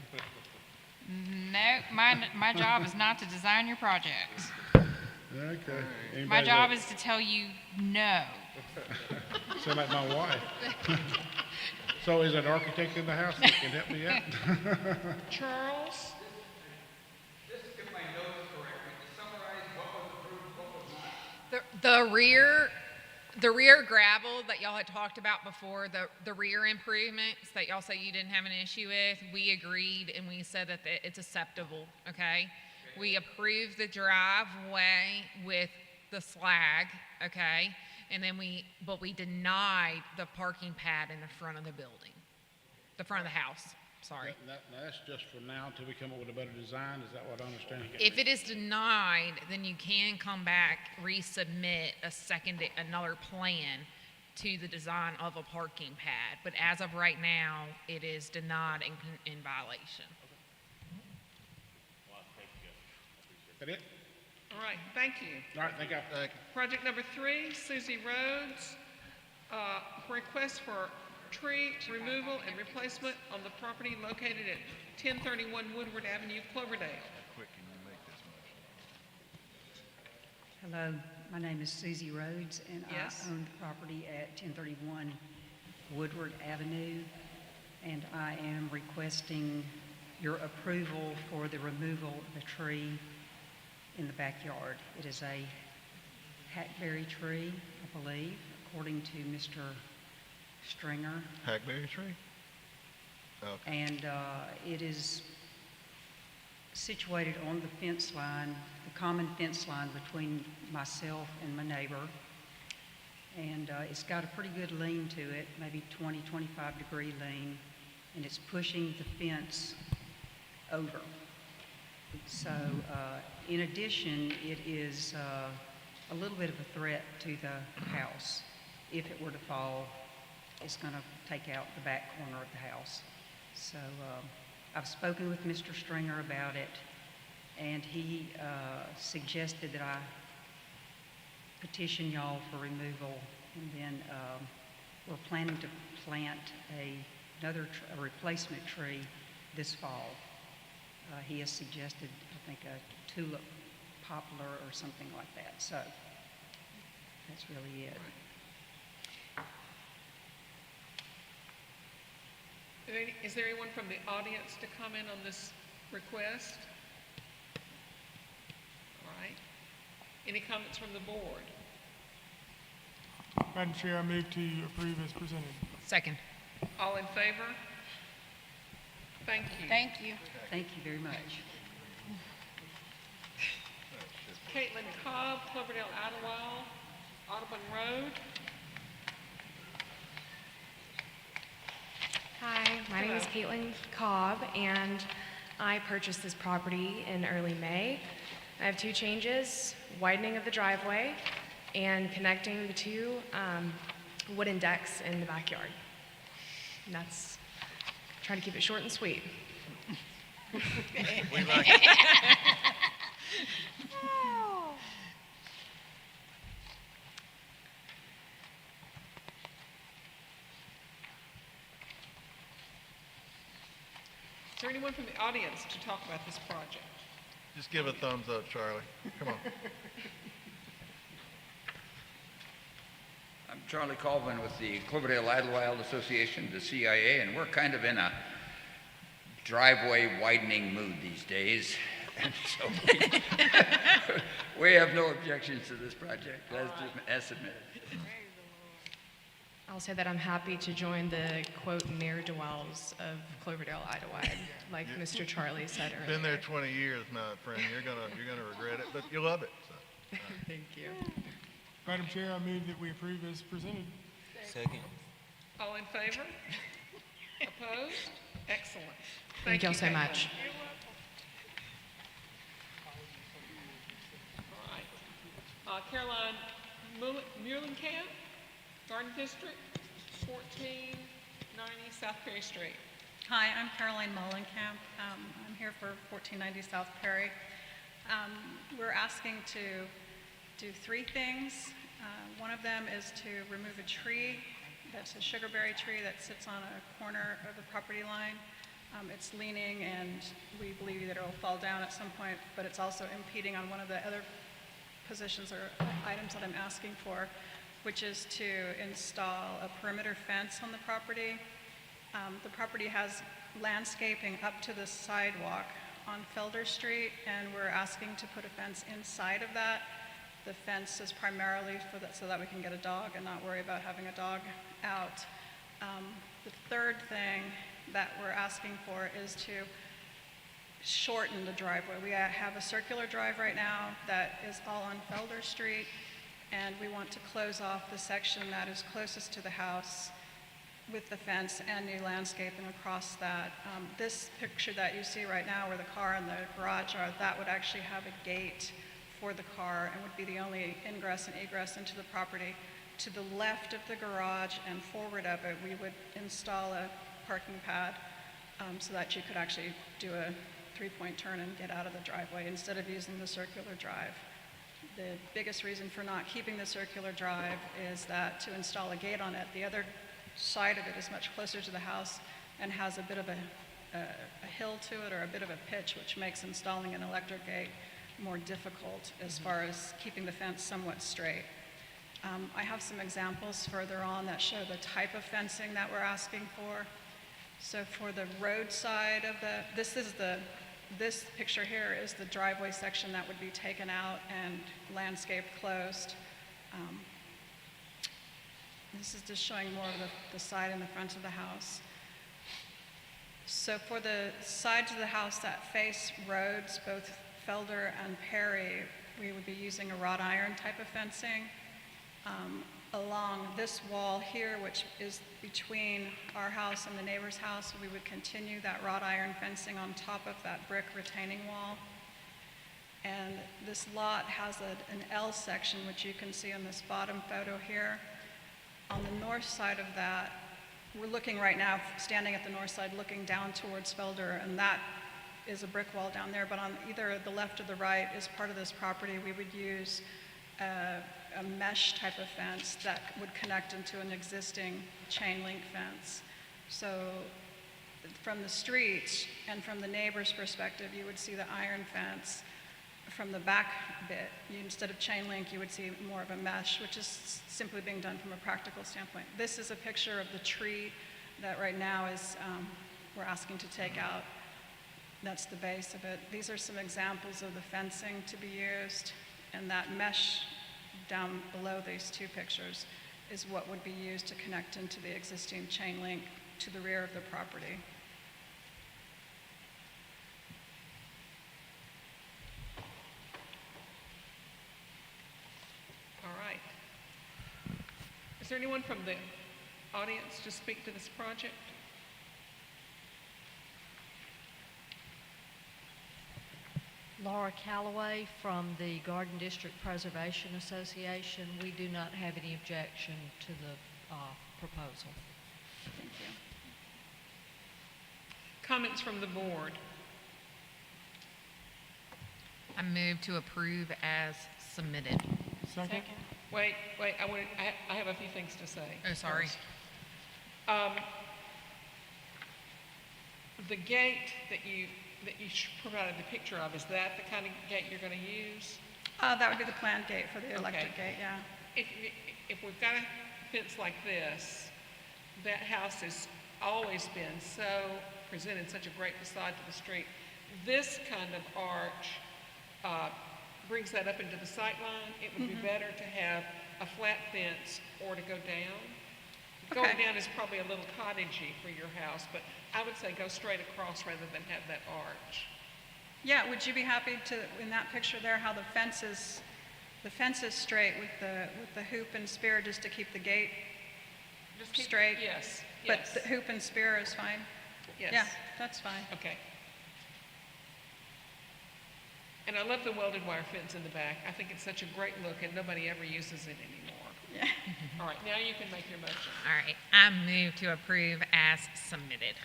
Speaker 7: No, my job is not to design your projects.
Speaker 12: Okay.
Speaker 7: My job is to tell you no.
Speaker 12: Sound like my wife. So is an architect in the house that can help me out?
Speaker 1: Charles?
Speaker 15: If my notes correctly, to summarize what was approved, what was not.
Speaker 8: The rear gravel that y'all had talked about before, the rear improvements that y'all say you didn't have an issue with, we agreed and we said that it's acceptable, okay? We approved the driveway with the slag, okay? And then but we denied the parking pad in the front of the building, the front of the house, sorry.
Speaker 12: Now, that's just for now until we come up with a better design, is that what I understand?
Speaker 8: If it is denied, then you can come back, resubmit another plan to the design of a parking pad. But as of right now, it is denied in violation.
Speaker 12: That it?
Speaker 1: All right, thank you.
Speaker 12: All right, thank you.
Speaker 1: Project number 3, Suzie Rhodes, request for tree removal and replacement on the property located at 1031 Woodward Avenue, Cloverdale.
Speaker 10: Quick, can you make this motion?
Speaker 16: Hello, my name is Suzie Rhodes, and
Speaker 1: Yes.
Speaker 16: I own the property at 1031 Woodward Avenue, and I am requesting your approval for the removal of the tree in the backyard. It is a hackberry tree, I believe, according to Mr. Stringer,
Speaker 10: Hackberry tree? Okay.
Speaker 16: and it is situated on the fence line, the common fence line between myself and my neighbor. And it's got a pretty good lean to it, maybe 20, 25 degree lean, and it's pushing the fence over. So in addition, it is a little bit of a threat to the house. If it were to fall, it's going to take out the back corner of the house. So I've spoken with Mr. Stringer about it, and he suggested that I petition y'all for removal, and then we're planning to plant a replacement tree this fall. He has suggested, I think, a tulip poplar or something like that. So that's really it.
Speaker 1: Is there anyone from the audience to comment on this request? All right. Any comments from the board?
Speaker 2: Madam Chair, I move to approve as presented.
Speaker 8: Second.
Speaker 1: All in favor? Thank you.
Speaker 6: Thank you.
Speaker 16: Thank you very much.
Speaker 1: Caitlin Cobb, Cloverdale Idlewild, Audubon Road.
Speaker 17: Hi, my name is Caitlin Cobb, and I purchased this property in early May. I have 2 changes: widening of the driveway and connecting the 2 wooden decks in the backyard. And that's, trying to keep it short and sweet.
Speaker 10: We like it.
Speaker 1: Is there anyone from the audience to talk about this project?
Speaker 10: Just give a thumbs up, Charlie. Come on.
Speaker 14: I'm Charlie Colvin with the Cloverdale Idlewild Association, the CIA, and we're kind of in a driveway widening mood these days. And so we have no objections to this project as submitted.
Speaker 17: I'll say that I'm happy to join the, quote, ne'er-do-wells of Cloverdale Idlewild, like Mr. Charlie said earlier.
Speaker 10: Been there 20 years now, friend. You're gonna regret it, but you love it. So.
Speaker 17: Thank you.
Speaker 2: Madam Chair, I move that we approve as presented.
Speaker 9: Second.
Speaker 1: All in favor? Opposed? Excellent.
Speaker 17: Thank y'all so
Speaker 1: Caitlin.
Speaker 17: much.
Speaker 1: All right. Caroline Muhlenkamp, Garden District, 1490 South Perry Street.
Speaker 18: Hi, I'm Caroline Mohlenkamp. I'm here for 1490 South Perry. We're asking to do 3 things. One of them is to remove a tree. That's a sugarberry tree that sits on a corner of the property line. It's leaning, and we believe that it will fall down at some point, but it's also impeding on one of the other positions or items that I'm asking for, which is to install a perimeter fence on the property. The property has landscaping up to the sidewalk on Felder Street, and we're asking to put a fence inside of that. The fence is primarily for that, so that we can get a dog and not worry about having a dog out. The third thing that we're asking for is to shorten the driveway. We have a circular drive right now that is all on Felder Street, and we want to close off the section that is closest to the house with the fence and new landscaping across that. This picture that you see right now where the car and the garage are, that would actually have a gate for the car and would be the only ingress and egress into the property. To the left of the garage and forward of it, we would install a parking pad so that you could actually do a three-point turn and get out of the driveway instead of using the circular drive. The biggest reason for not keeping the circular drive is that to install a gate on it, the other side of it is much closer to the house and has a bit of a hill to it or a bit of a pitch, which makes installing an electric gate more difficult as far as keeping the fence somewhat straight. I have some examples further on that show the type of fencing that we're asking for. So for the road side of this picture here is the driveway section that would be taken out and landscape closed. This is just showing more of the side and the front of the house. So for the sides of the house that face Rhodes, both Felder and Perry, we would be using a wrought iron type of fencing. Along this wall here, which is between our house and the neighbor's house, we would continue that wrought iron fencing on top of that brick retaining wall. And this lot has an L section, which you can see in this bottom photo here. On the north side of that, we're looking right now, standing at the north side, looking down towards Felder, and that is a brick wall down there, but on either the left or the right, as part of this property, we would use a mesh type of fence that would connect into an existing chain link fence. So from the street and from the neighbor's perspective, you would see the iron fence. From the back bit, instead of chain link, you would see more of a mesh, which is simply being done from a practical standpoint. This is a picture of the tree that right now is, we're asking to take out. That's the base of it. These are some examples of the fencing to be used, and that mesh down below these two pictures is what would be used to connect into the existing chain link to the rear of the property.
Speaker 1: All right. Is there anyone from the audience to speak to this project?
Speaker 19: Laura Callaway from the Garden District Preservation Association. We do not have any objection to the proposal.
Speaker 18: Thank you.
Speaker 1: Comments from the board?
Speaker 8: I move to approve as submitted.
Speaker 2: Second?
Speaker 1: Wait, I have a few things to say.
Speaker 8: Oh, sorry.
Speaker 1: First. The gate that you provided the picture of, is that the kind of gate you're going to use?
Speaker 18: That would be the planned gate for the electric gate, yeah.
Speaker 1: If we've got a fence like this, that house has always been presented such a great facade to the street. This kind of arch brings that up into the sight line. It would be better to have a flat fence or to go down. Going down is probably a little cottagey for your house, but I would say go straight across rather than have that arch.
Speaker 18: Yeah, would you be happy to, in that picture there, how the fence is straight with the hoop and spear just to keep the gate straight?
Speaker 1: Yes.
Speaker 18: But the hoop and spear is fine?
Speaker 1: Yes.
Speaker 18: Yeah, that's fine.
Speaker 1: Okay. And I love the welded wire fence in the back. I think it's such a great look and nobody ever uses it anymore.
Speaker 18: Yeah.
Speaker 1: All right, now you can make your motion.
Speaker 8: All right, I move to approve as submitted.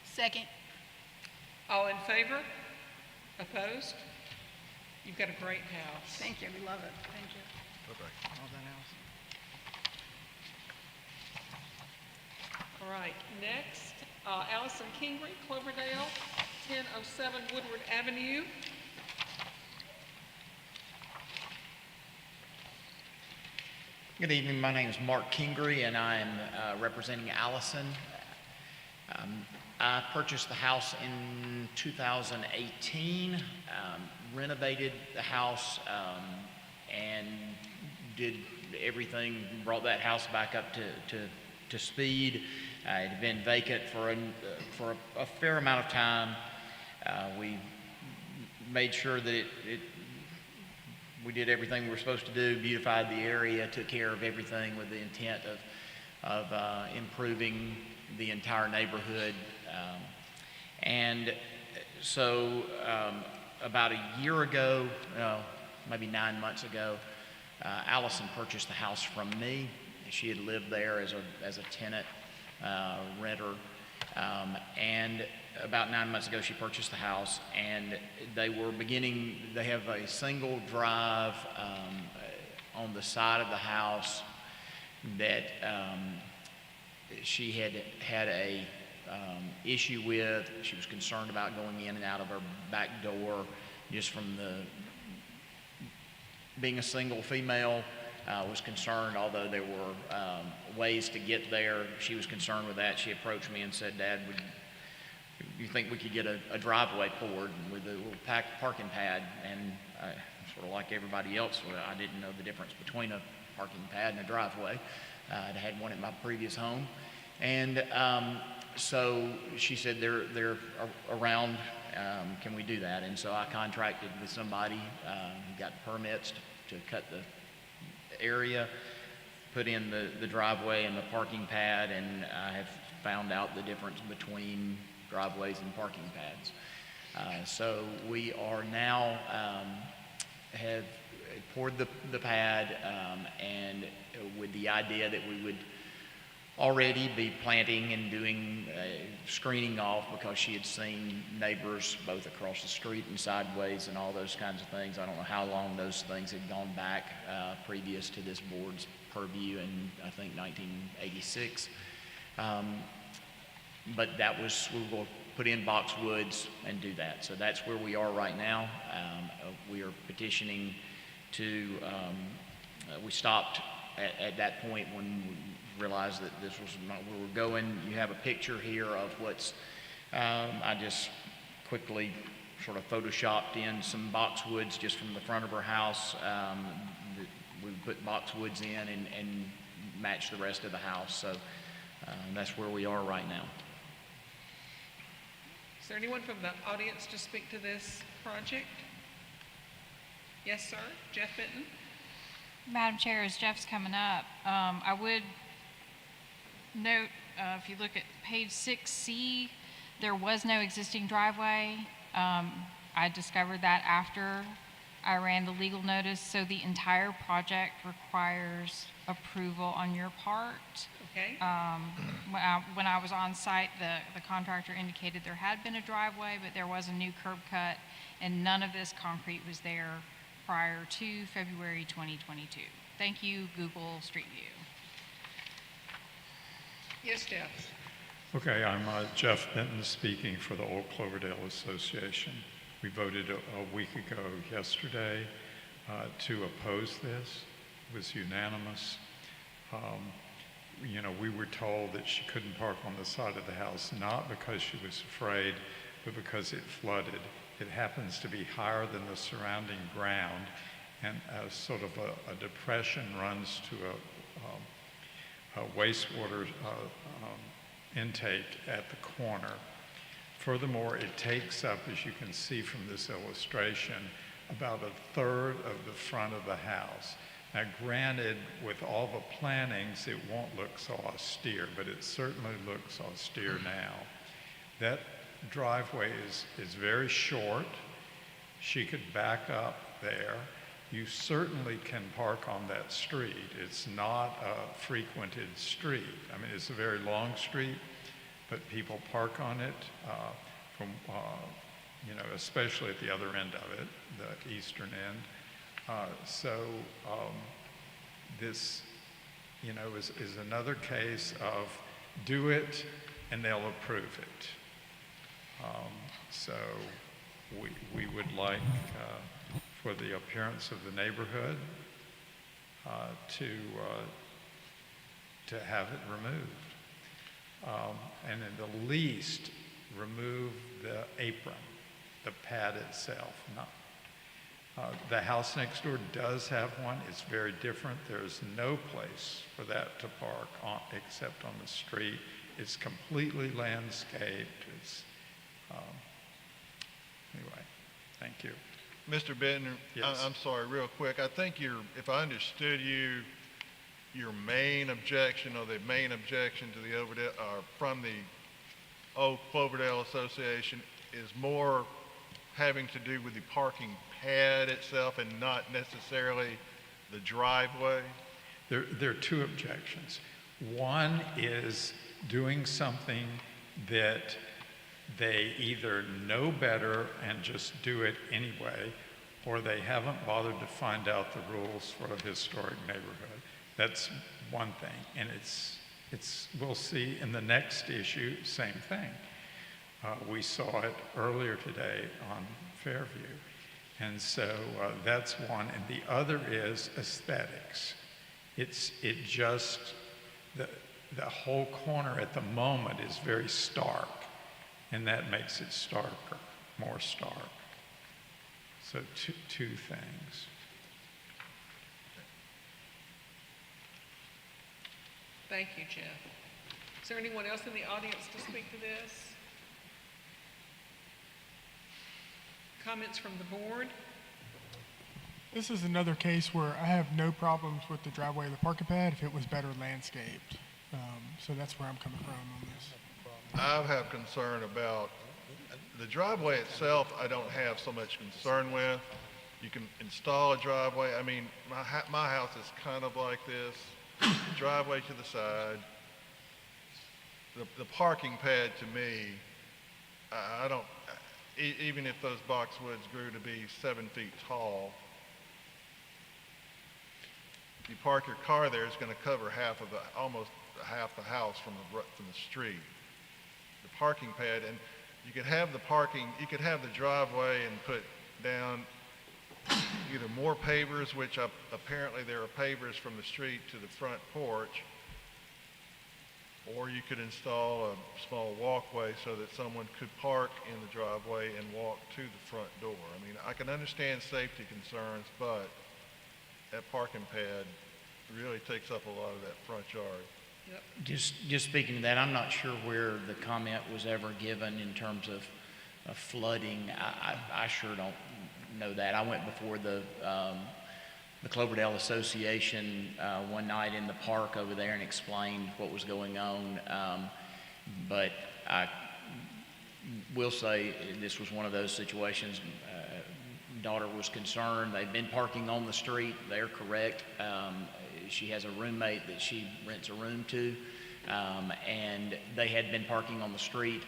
Speaker 6: Second.
Speaker 1: All in favor? Opposed? You've got a great house.
Speaker 18: Thank you, we love it. Thank you.
Speaker 1: All right, next, Allison Kingry, Cloverdale, 1007 Woodward Avenue.
Speaker 20: Good evening. My name is Mark Kingry, and I'm representing Allison. I purchased the house in 2018, renovated the house, and did everything, brought that house back up to speed. It had been vacant for a fair amount of time. We made sure that we did everything we were supposed to do, beautified the area, took care of everything with the intent of improving the entire neighborhood. And so about a year ago, maybe 9 months ago, Allison purchased the house from me. She had lived there as a tenant, renter, and about 9 months ago she purchased the house, and they have a single drive on the side of the house that she had a issue with. She was concerned about going in and out of her back door just from being a single female. Was concerned, although there were ways to get there. She was concerned with that. She approached me and said, "Dad, would you think we could get a driveway poured with a little parking pad?" And sort of like everybody else, I didn't know the difference between a parking pad and a driveway. I'd had one at my previous home. And so she said, they're around, can we do that? And so I contracted with somebody who got permits to cut the area, put in the driveway and the parking pad, and I have found out the difference between driveways and parking pads. So we are now have poured the pad, and with the idea that we would already be planting and doing screening off, because she had seen neighbors both across the street and sideways and all those kinds of things. I don't know how long those things had gone back previous to this board's purview in, I think, 1986. But we will put in boxwoods and do that. So that's where we are right now. We are petitioning to, we stopped at that point when we realized that this was not where we're going. You have a picture here of what's, I just quickly sort of photoshopped in some boxwoods just from the front of her house. We put boxwoods in and match the rest of the house. So that's where we are right now.
Speaker 1: Is there anyone from the audience to speak to this project? Yes, sir. Jeff Benton.
Speaker 7: Madam Chair, as Jeff's coming up, I would note, if you look at page 6C, there was no existing driveway. I discovered that after I ran the legal notice, so the entire project requires approval on your part.
Speaker 1: Okay.
Speaker 7: When I was on site, the contractor indicated there had been a driveway, but there was a new curb cut, and none of this concrete was there prior to February 2022. Thank you, Google Street View.
Speaker 1: Yes, Jeff.
Speaker 13: Okay, I'm Jeff Benton speaking for the Old Cloverdale Association. We voted a week ago yesterday to oppose this. It was unanimous. We were told that she couldn't park on the side of the house, not because she was afraid, but because it flooded. It happens to be higher than the surrounding ground, and sort of a depression runs to a wastewater intake at the corner. Furthermore, it takes up, as you can see from this illustration, about a third of the front of the house. Now, granted, with all the plantings, it won't look so austere, but it certainly looks austere now. That driveway is very short. She could back up there. You certainly can park on that street. It's not a frequented street. I mean, it's a very long street, but people park on it especially at the other end of it, the eastern end. This, is another case of do it and they'll approve it. So we would like, for the appearance of the neighborhood, to have it removed. And at the least, remove the apron, the pad itself. The house next door does have one. It's very different. There's no place for that to park except on the street. It's completely landscaped. Anyway, thank you.
Speaker 10: Mr. Bittner,
Speaker 13: Yes.
Speaker 10: I'm sorry, real quick. I think if I understood you, your main objection or the main objection to the from the old Cloverdale Association is more having to do with the parking pad itself and not necessarily the driveway?
Speaker 13: There are two objections. One is doing something that they either know better and just do it anyway, or they haven't bothered to find out the rules for a historic neighborhood. That's one thing, and we'll see in the next issue, same thing. We saw it earlier today on Fairview, and so that's one. And the other is aesthetics. The whole corner at the moment is very stark, and that makes it starker, more stark. So two things.
Speaker 1: Thank you, Jeff. Is there anyone else in the audience to speak to this? Comments from the board?
Speaker 2: This is another case where I have no problems with the driveway or the parking pad if it was better landscaped. So that's where I'm coming from on this.
Speaker 10: I have concern about the driveway itself. I don't have so much concern with. You can install a driveway. I mean, my house is kind of like this. Driveway to the side. The parking pad to me, I don't, even if those boxwoods grew to be 7 feet tall, you park your car there, it's going to cover almost half the house from the street. The parking pad, and you could have the driveway and put down either more pavers, which apparently there are pavers from the street to the front porch, or you could install a small walkway so that someone could park in the driveway and walk to the front door. I mean, I can understand safety concerns, but that parking pad really takes up a lot of that front yard.
Speaker 1: Yep.
Speaker 20: Just speaking to that, I'm not sure where the comment was ever given in terms of flooding. I sure don't know that. I went before the Cloverdale Association one night in the park over there and explained what was going on. But I will say this was one of those situations. Daughter was concerned. They've been parking on the street. They're correct. She has a roommate that she rents a room to, and they had been parking on the street.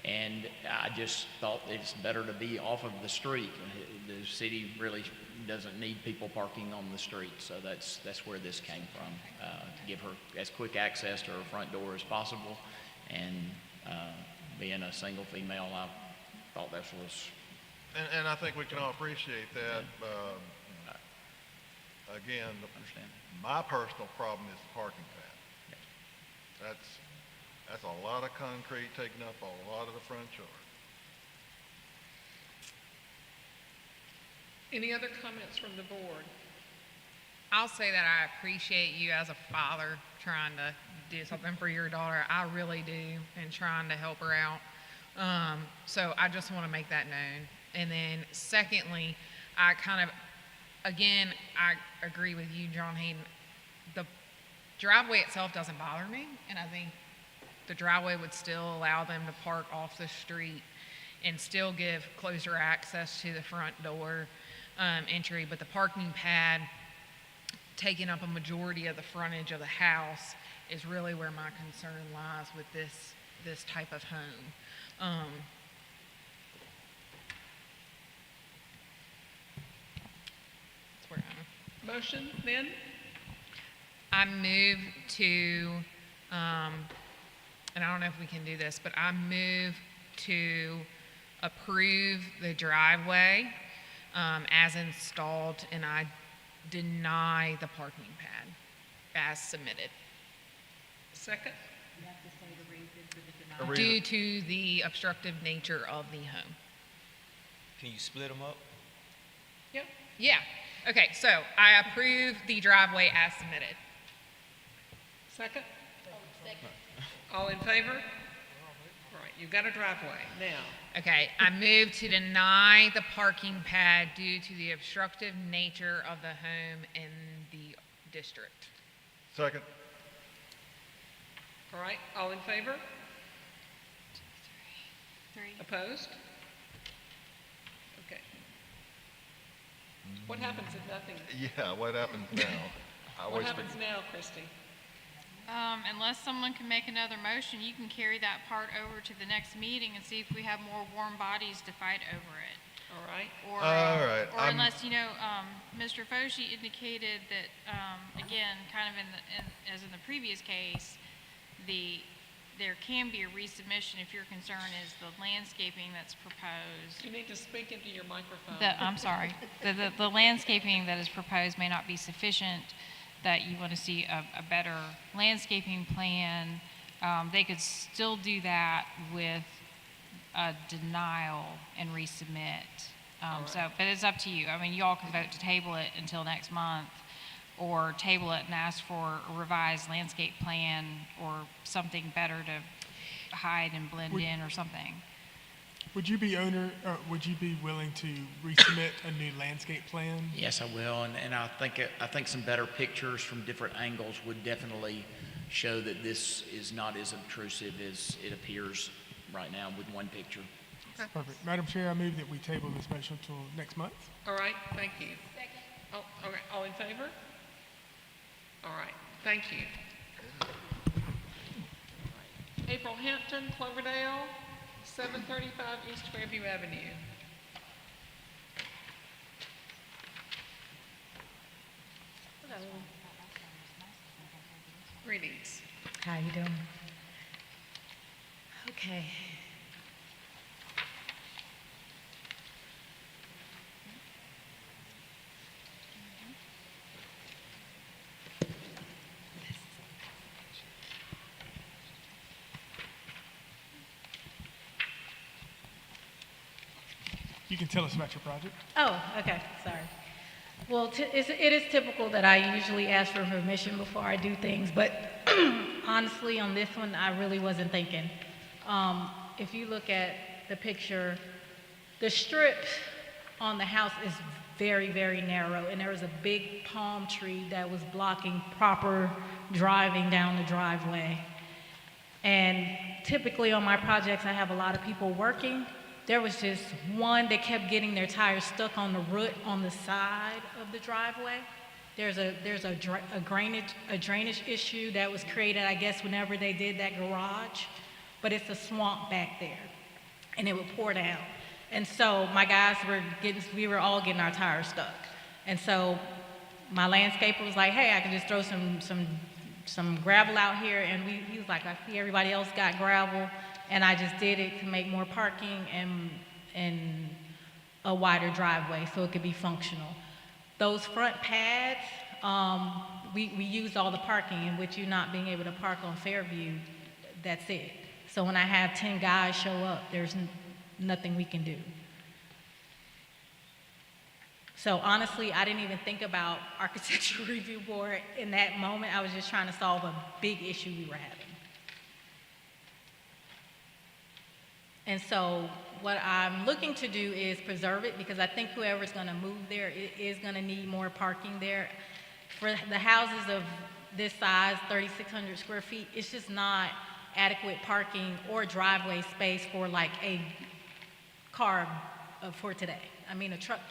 Speaker 20: And I just thought it's better to be off of the street. The city really doesn't need people parking on the street, so that's where this came from, to give her as quick access to her front door as possible. And being a single female, I thought this was.
Speaker 10: And I think we can all appreciate that. Again, my personal problem is the parking pad. That's a lot of concrete taking up a lot of the front yard.
Speaker 1: Any other comments from the board?
Speaker 8: I'll say that I appreciate you as a father trying to do something for your daughter. I really do, and trying to help her out. So I just want to make that known. And then secondly, I agree with you, John Hayden. The driveway itself doesn't bother me, and I think the driveway would still allow them to park off the street and still give closer access to the front door entry. But the parking pad taking up a majority of the frontage of the house is really where my concern lies with this type of home. That's where I'm.
Speaker 1: Motion, then?
Speaker 8: I move to, and I don't know if we can do this, but I move to approve the driveway as installed, and I deny the parking pad as submitted.
Speaker 1: Second?
Speaker 3: You have to say the reason for the denial.
Speaker 8: Due to the obstructive nature of the home.
Speaker 9: Can you split them up?
Speaker 1: Yep.
Speaker 8: Yeah. Okay, so I approve the driveway as submitted.
Speaker 1: Second? All in favor? All right. You've got a driveway now.
Speaker 8: Okay, I move to deny the parking pad due to the obstructive nature of the home in the district.
Speaker 10: Second.
Speaker 1: All right, all in favor?
Speaker 7: 3.
Speaker 1: Opposed? Okay. What happens if nothing?
Speaker 10: Yeah, what happens now? I
Speaker 1: What
Speaker 10: always
Speaker 1: happens
Speaker 10: forget.
Speaker 1: now, Christy?
Speaker 7: Unless someone can make another motion, you can carry that part over to the next meeting and see if we have more warm bodies to fight over it.
Speaker 1: All right.
Speaker 7: Or,
Speaker 10: All right,
Speaker 7: or
Speaker 10: I'm-
Speaker 7: unless, Mr. Foshi indicated that, again, kind of as in the previous case, there can be a resubmission if your concern is the landscaping that's proposed.
Speaker 1: You need to speak into your microphone.
Speaker 7: I'm sorry. The landscaping that is proposed may not be sufficient, that you want to see a better landscaping plan. They could still do that with a denial and resubmit. But it's up to you. I mean, you all can vote to table it until next month, or table it and ask for a revised landscape plan or something better to hide and blend in or something.
Speaker 2: Would you be willing to resubmit a new landscape plan?
Speaker 20: Yes, I will, and I think some better pictures from different angles would definitely show that this is not as obtrusive as it appears right now with one picture.
Speaker 2: Perfect. Madam Chair, I move that we table this motion until next month.
Speaker 1: All right, thank you. Second. Oh, okay, all in favor? All right, thank you. April Hampton, Cloverdale, 735 East Fairview Avenue.
Speaker 21: Hello.
Speaker 1: Greetings.
Speaker 21: How you doing? Okay.
Speaker 2: You can tell us about your project.
Speaker 21: Oh, okay, sorry. Well, it is typical that I usually ask for permission before I do things, but honestly, on this one, I really wasn't thinking. If you look at the picture, the strip on the house is very, very narrow, and there was a big palm tree that was blocking proper driving down the driveway. And typically on my projects, I have a lot of people working. There was just one that kept getting their tires stuck on the root on the side of the driveway. There's a drainage issue that was created, I guess, whenever they did that garage, but it's a swamp back there, and it would pour down. And so my guys we were all getting our tires stuck. And so my landscaper was like, hey, I can just throw some gravel out here, and he was like, I see everybody else got gravel, and I just did it to make more parking and a wider driveway so it could be functional. Those front pads, we used all the parking, and with you not being able to park on Fairview, that's it. So when I have 10 guys show up, there's nothing we can do. So honestly, I didn't even think about Architectural Review Board in that moment. I was just trying to solve a big issue we were having. And so what I'm looking to do is preserve it, because I think whoever's going to move there is going to need more parking there. For the houses of this size, 3,600 square feet, it's just not adequate parking or driveway space for like a car for today. I mean, a truck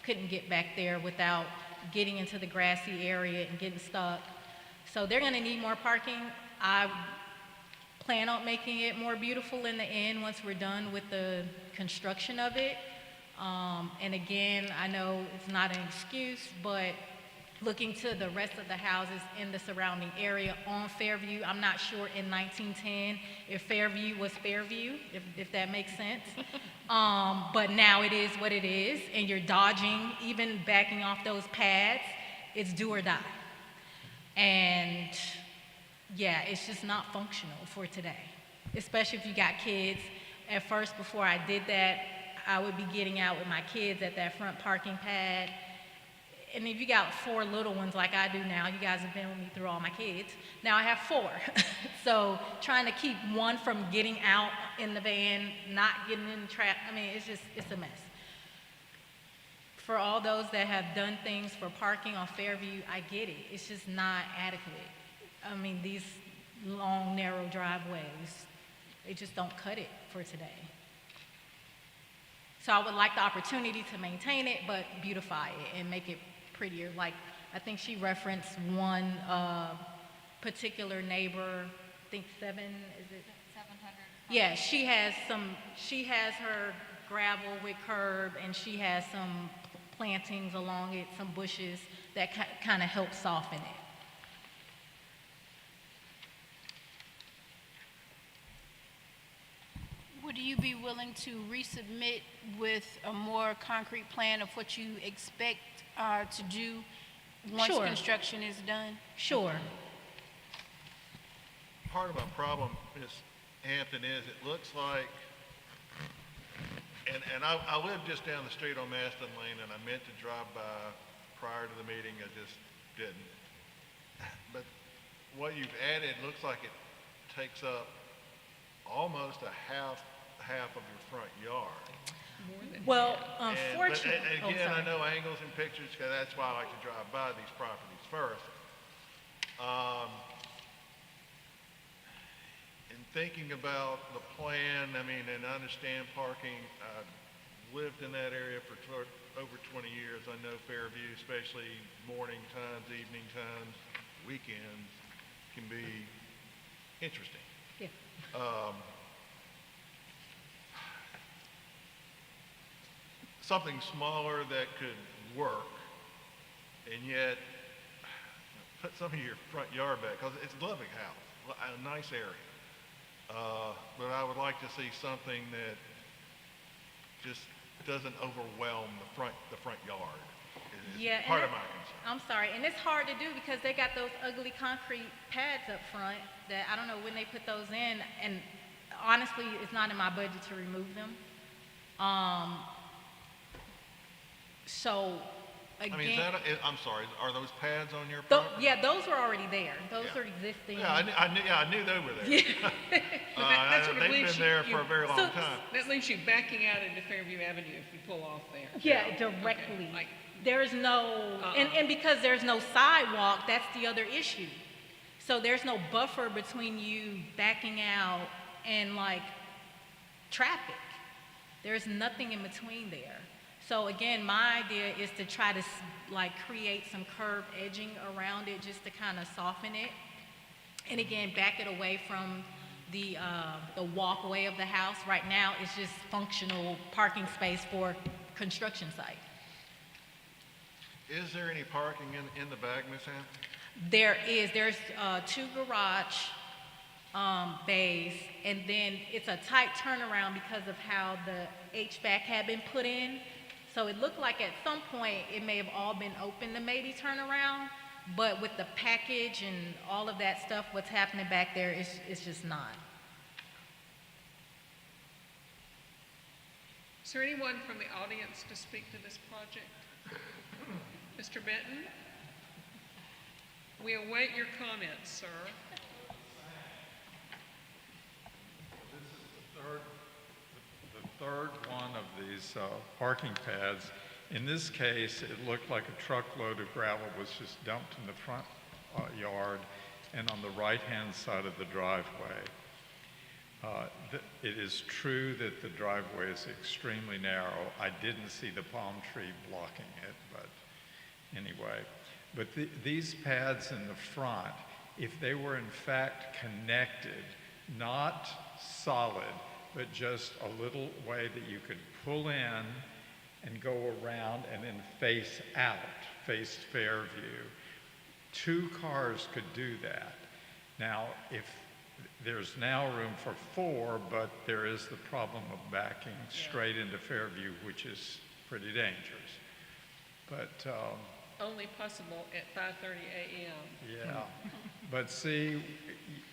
Speaker 21: couldn't get back there without getting into the grassy area and getting stuck. So they're going to need more parking. I plan on making it more beautiful in the end once we're done with the construction of it. And again, I know it's not an excuse, but looking to the rest of the houses in the surrounding area on Fairview, I'm not sure in 1910 if Fairview was Fairview, if that makes sense. But now it is what it is, and you're dodging, even backing off those pads, it's do or die. And yeah, it's just not functional for today, especially if you got kids. At first, before I did that, I would be getting out with my kids at that front parking pad, and if you got 4 little ones like I do now, you guys have been with me through all my kids. Now I have 4. So trying to keep one from getting out in the van, not getting in the trap, I mean, it's a mess. For all those that have done things for parking on Fairview, I get it. It's just not adequate. I mean, these long, narrow driveways, they just don't cut it for today. So I would like the opportunity to maintain it, but beautify it and make it prettier. Like, I think she referenced one particular neighbor, I think 700. Yeah, she has her gravel with curb, and she has some plantings along it, some bushes that kind of help soften it.
Speaker 6: Would you be willing to resubmit with a more concrete plan of what you expect to do once
Speaker 21: Sure.
Speaker 6: construction is done?
Speaker 21: Sure.
Speaker 10: Part of my problem, Ms. Hampton, is it looks like, and I live just down the street on Maston Lane, and I meant to drive by prior to the meeting, I just didn't. But what you've added looks like it takes up almost a half of your front yard.
Speaker 21: Well,
Speaker 10: And
Speaker 21: unfortunately,
Speaker 10: again, I know angles and pictures, because that's why I like to drive by these properties first. In thinking about the plan, I mean, and I understand parking, I've lived in that area for over 20 years. I know Fairview, especially morning times, evening times, weekends, can be interesting.
Speaker 21: Yeah.
Speaker 10: Something smaller that could work, and yet put some of your front yard back, because it's a lovely house, a nice area. But I would like to see something that just doesn't overwhelm the front yard. Is
Speaker 21: Yeah,
Speaker 10: part
Speaker 21: and
Speaker 10: of my concern.
Speaker 21: I'm sorry, and it's hard to do because they got those ugly concrete pads up front that I don't know when they put those in, and honestly, it's not in my budget to remove them. So, again.
Speaker 10: I mean, I'm sorry, are those pads on your property?
Speaker 21: Yeah, those were already there. Those are existing.
Speaker 10: Yeah, I knew they were there.
Speaker 21: Yeah.
Speaker 1: So that sort of
Speaker 10: they've
Speaker 1: leaves
Speaker 10: been there for a very long time.
Speaker 1: That leaves you backing out into Fairview Avenue if you pull off there.
Speaker 21: Yeah, directly.
Speaker 1: Okay, like,
Speaker 21: There's no, and because there's no sidewalk, that's the other issue. So there's no buffer between you backing out and like traffic. There's nothing in between there. So again, my idea is to try to like create some curb edging around it just to kind of soften it. And again, back it away from the walkway of the house. Right now, it's just functional parking space for construction site.
Speaker 10: Is there any parking in the back, Ms. Hampton?
Speaker 21: There's 2 garage bays, and then it's a tight turnaround because of how the HVAC had been put in. So it looked like at some point it may have all been open to maybe turn around, but with the package and all of that stuff, what's happening back there is just not.
Speaker 1: is there anyone from the audience to speak to this project? Mr. Benton? We await your comments, sir.
Speaker 13: The third one of these parking pads. In this case, it looked like a truckload of gravel was just dumped in the front yard and on the right-hand side of the driveway. It is true that the driveway is extremely narrow. I didn't see the palm tree blocking it, but anyway. But these pads in the front, if they were in fact connected, not solid, but just a little way that you could pull in and go around and then face out, face Fairview. 2 cars could do that. Now, if there's now room for 4, but there is the problem of backing straight into Fairview, which is pretty dangerous. But
Speaker 1: Only possible at 5:30 a.m.
Speaker 13: yeah, but see,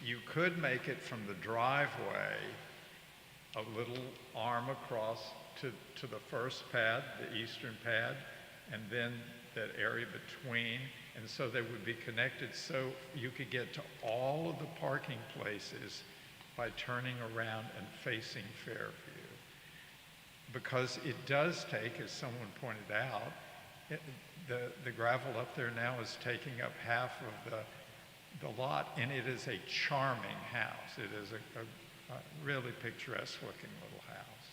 Speaker 13: you could make it from the driveway a little arm across to the first pad, the eastern pad, and then that area between, and so they would be connected so you could get to all of the parking places by turning around and facing Fairview. Because it does take, as someone pointed out, the gravel up there now is taking up half of the lot, and it is a charming house. It is a really picturesque looking little house.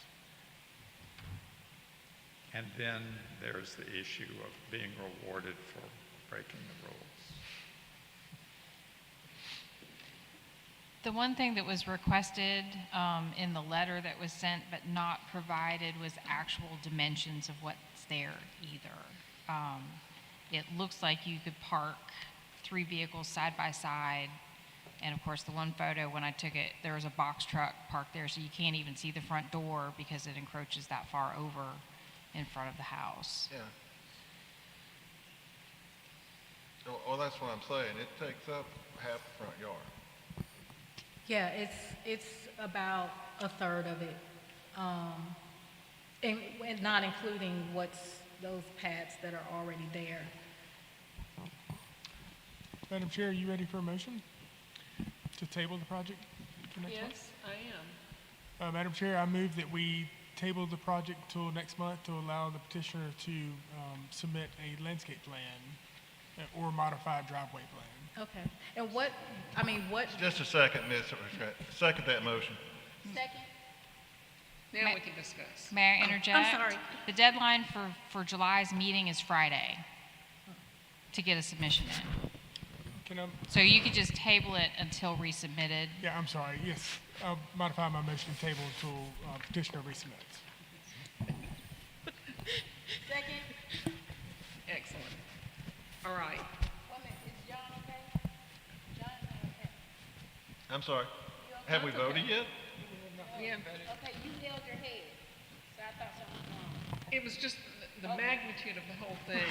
Speaker 13: And then there's the issue of being rewarded for breaking the rules.
Speaker 7: The one thing that was requested in the letter that was sent but not provided was actual dimensions of what's there either. It looks like you could park 3 vehicles side by side, and of course the one photo when I took it, there was a box truck parked there, so you can't even see the front door because it encroaches that far over in front of the house.
Speaker 10: Yeah. Well, that's what I'm saying. It takes up half the front yard.
Speaker 21: Yeah, it's about a third of it, and not including those pads that are already there.
Speaker 2: Madam Chair, are you ready for a motion to table the project for next month?
Speaker 1: Yes, I am.
Speaker 2: Madam Chair, I move that we table the project till next month to allow the petitioner to submit a landscape plan or modified driveway plan.
Speaker 21: Okay. And what?
Speaker 10: Just a second, Ms. Second that motion.
Speaker 21: Second.
Speaker 1: Now we can discuss.
Speaker 7: May I interject?
Speaker 21: I'm sorry.
Speaker 7: The deadline for July's meeting is Friday to get a submission in. So you could just table it until resubmitted.
Speaker 2: Yeah, I'm sorry. Yes, I'll modify my motion to table until petitioner resubmits.
Speaker 21: Second.
Speaker 1: Excellent. All right.
Speaker 21: Is John okay? John, okay.
Speaker 10: I'm sorry. Have we voted yet?
Speaker 1: We haven't voted.
Speaker 21: Okay, you held your head, so I thought something was wrong.
Speaker 1: It was just the magnitude of the whole thing.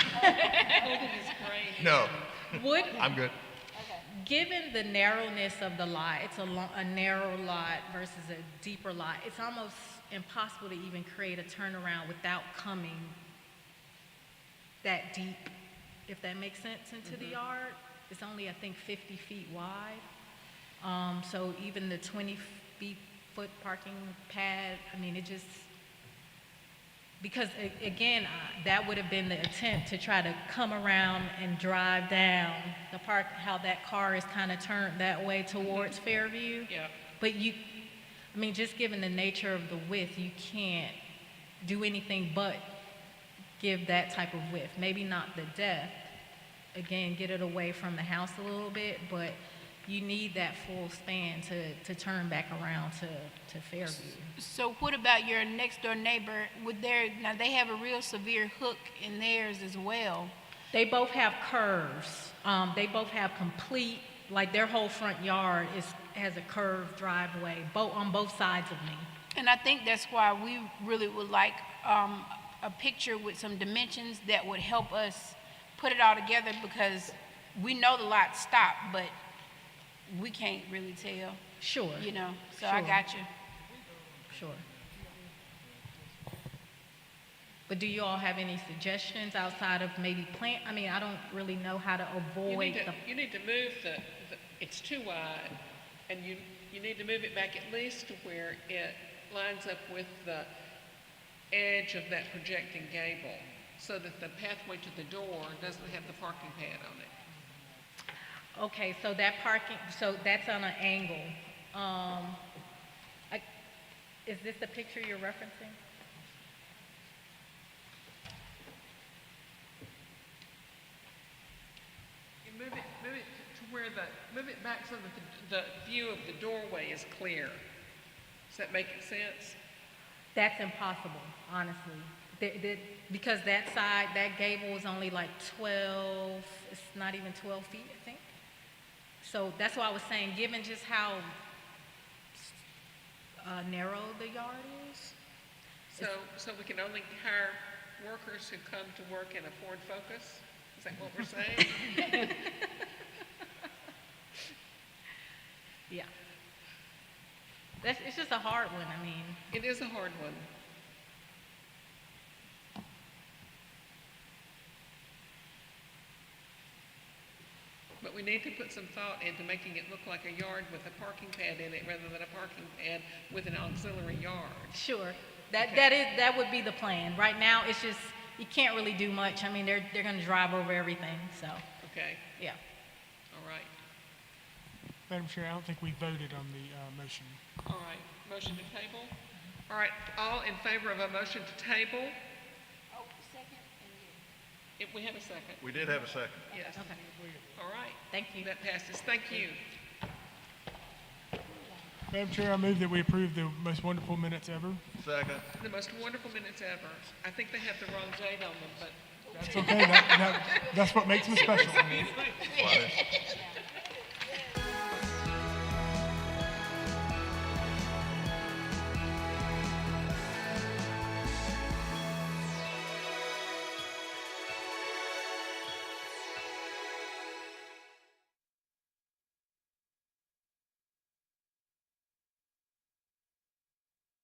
Speaker 1: Holding his brain.
Speaker 10: No.
Speaker 21: Would,
Speaker 10: I'm good.
Speaker 21: given the narrowness of the lot, it's a narrow lot versus a deeper lot, it's almost impossible to even create a turnaround without coming that deep, if that makes sense, into the yard. It's only, I think, 50 feet wide. So even the 20-foot parking pad, I mean, it just, because again, that would have been the attempt to try to come around and drive down the park, how that car is kind of turned that way towards Fairview.
Speaker 1: Yeah.
Speaker 21: But I mean, just given the nature of the width, you can't do anything but give that type of width. Maybe not the depth, again, get it away from the house a little bit, but you need that full span to turn back around to Fairview.
Speaker 6: So what about your next door neighbor? Now they have a real severe hook in theirs as well.
Speaker 21: They both have curves. They both have complete, like their whole front yard has a curved driveway, on both sides of me.
Speaker 6: And I think that's why we really would like a picture with some dimensions that would help us put it all together, because we know the lots stop, but we can't really tell.
Speaker 21: Sure.
Speaker 6: You know, so I
Speaker 21: Sure.
Speaker 6: got you.
Speaker 21: Sure. But do you all have any suggestions outside of maybe I mean, I don't really know how to avoid
Speaker 1: You need to move it's too wide, and you need to move it back at least to where it lines up with the edge of that projecting gable, so that the pathway to the door doesn't have the parking pad on it.
Speaker 21: Okay, so so that's on an angle. Is this the picture you're referencing?
Speaker 1: You move it to where move it back so that the view of the doorway is clear. Does that make sense?
Speaker 21: That's impossible, honestly. Because that side, that gable is only like 12, it's not even 12 feet, I think. So that's why I was saying, given just how narrow the yard is.
Speaker 1: So we can only hire workers who come to work in a Ford Focus? Is that what we're saying?
Speaker 21: Yeah. It's just a hard one, I mean.
Speaker 1: It is a hard one. But we need to put some thought into making it look like a yard with a parking pad in it rather than a parking pad with an auxiliary yard.
Speaker 21: Sure. That would be the plan. Right now, it's just, you can't really do much. I mean, they're gonna drive over everything, so,
Speaker 1: Okay,
Speaker 21: yeah.
Speaker 1: all right.
Speaker 2: Madam Chair, I don't think we voted on the motion.
Speaker 1: All right, motion to table? All right, all in favor of a motion to table?
Speaker 6: Oh, second,
Speaker 1: If we have a second?
Speaker 10: We did have a second.
Speaker 1: Yes.
Speaker 21: Okay.
Speaker 1: All right.
Speaker 21: Thank you.
Speaker 1: That passes. Thank you.
Speaker 2: Madam Chair, I move that we approve the most wonderful minutes ever.
Speaker 10: Second.
Speaker 1: The most wonderful minutes ever. I think they have the wrong date on them, but.
Speaker 2: That's okay. That's what makes them special.
Speaker 10: Why did-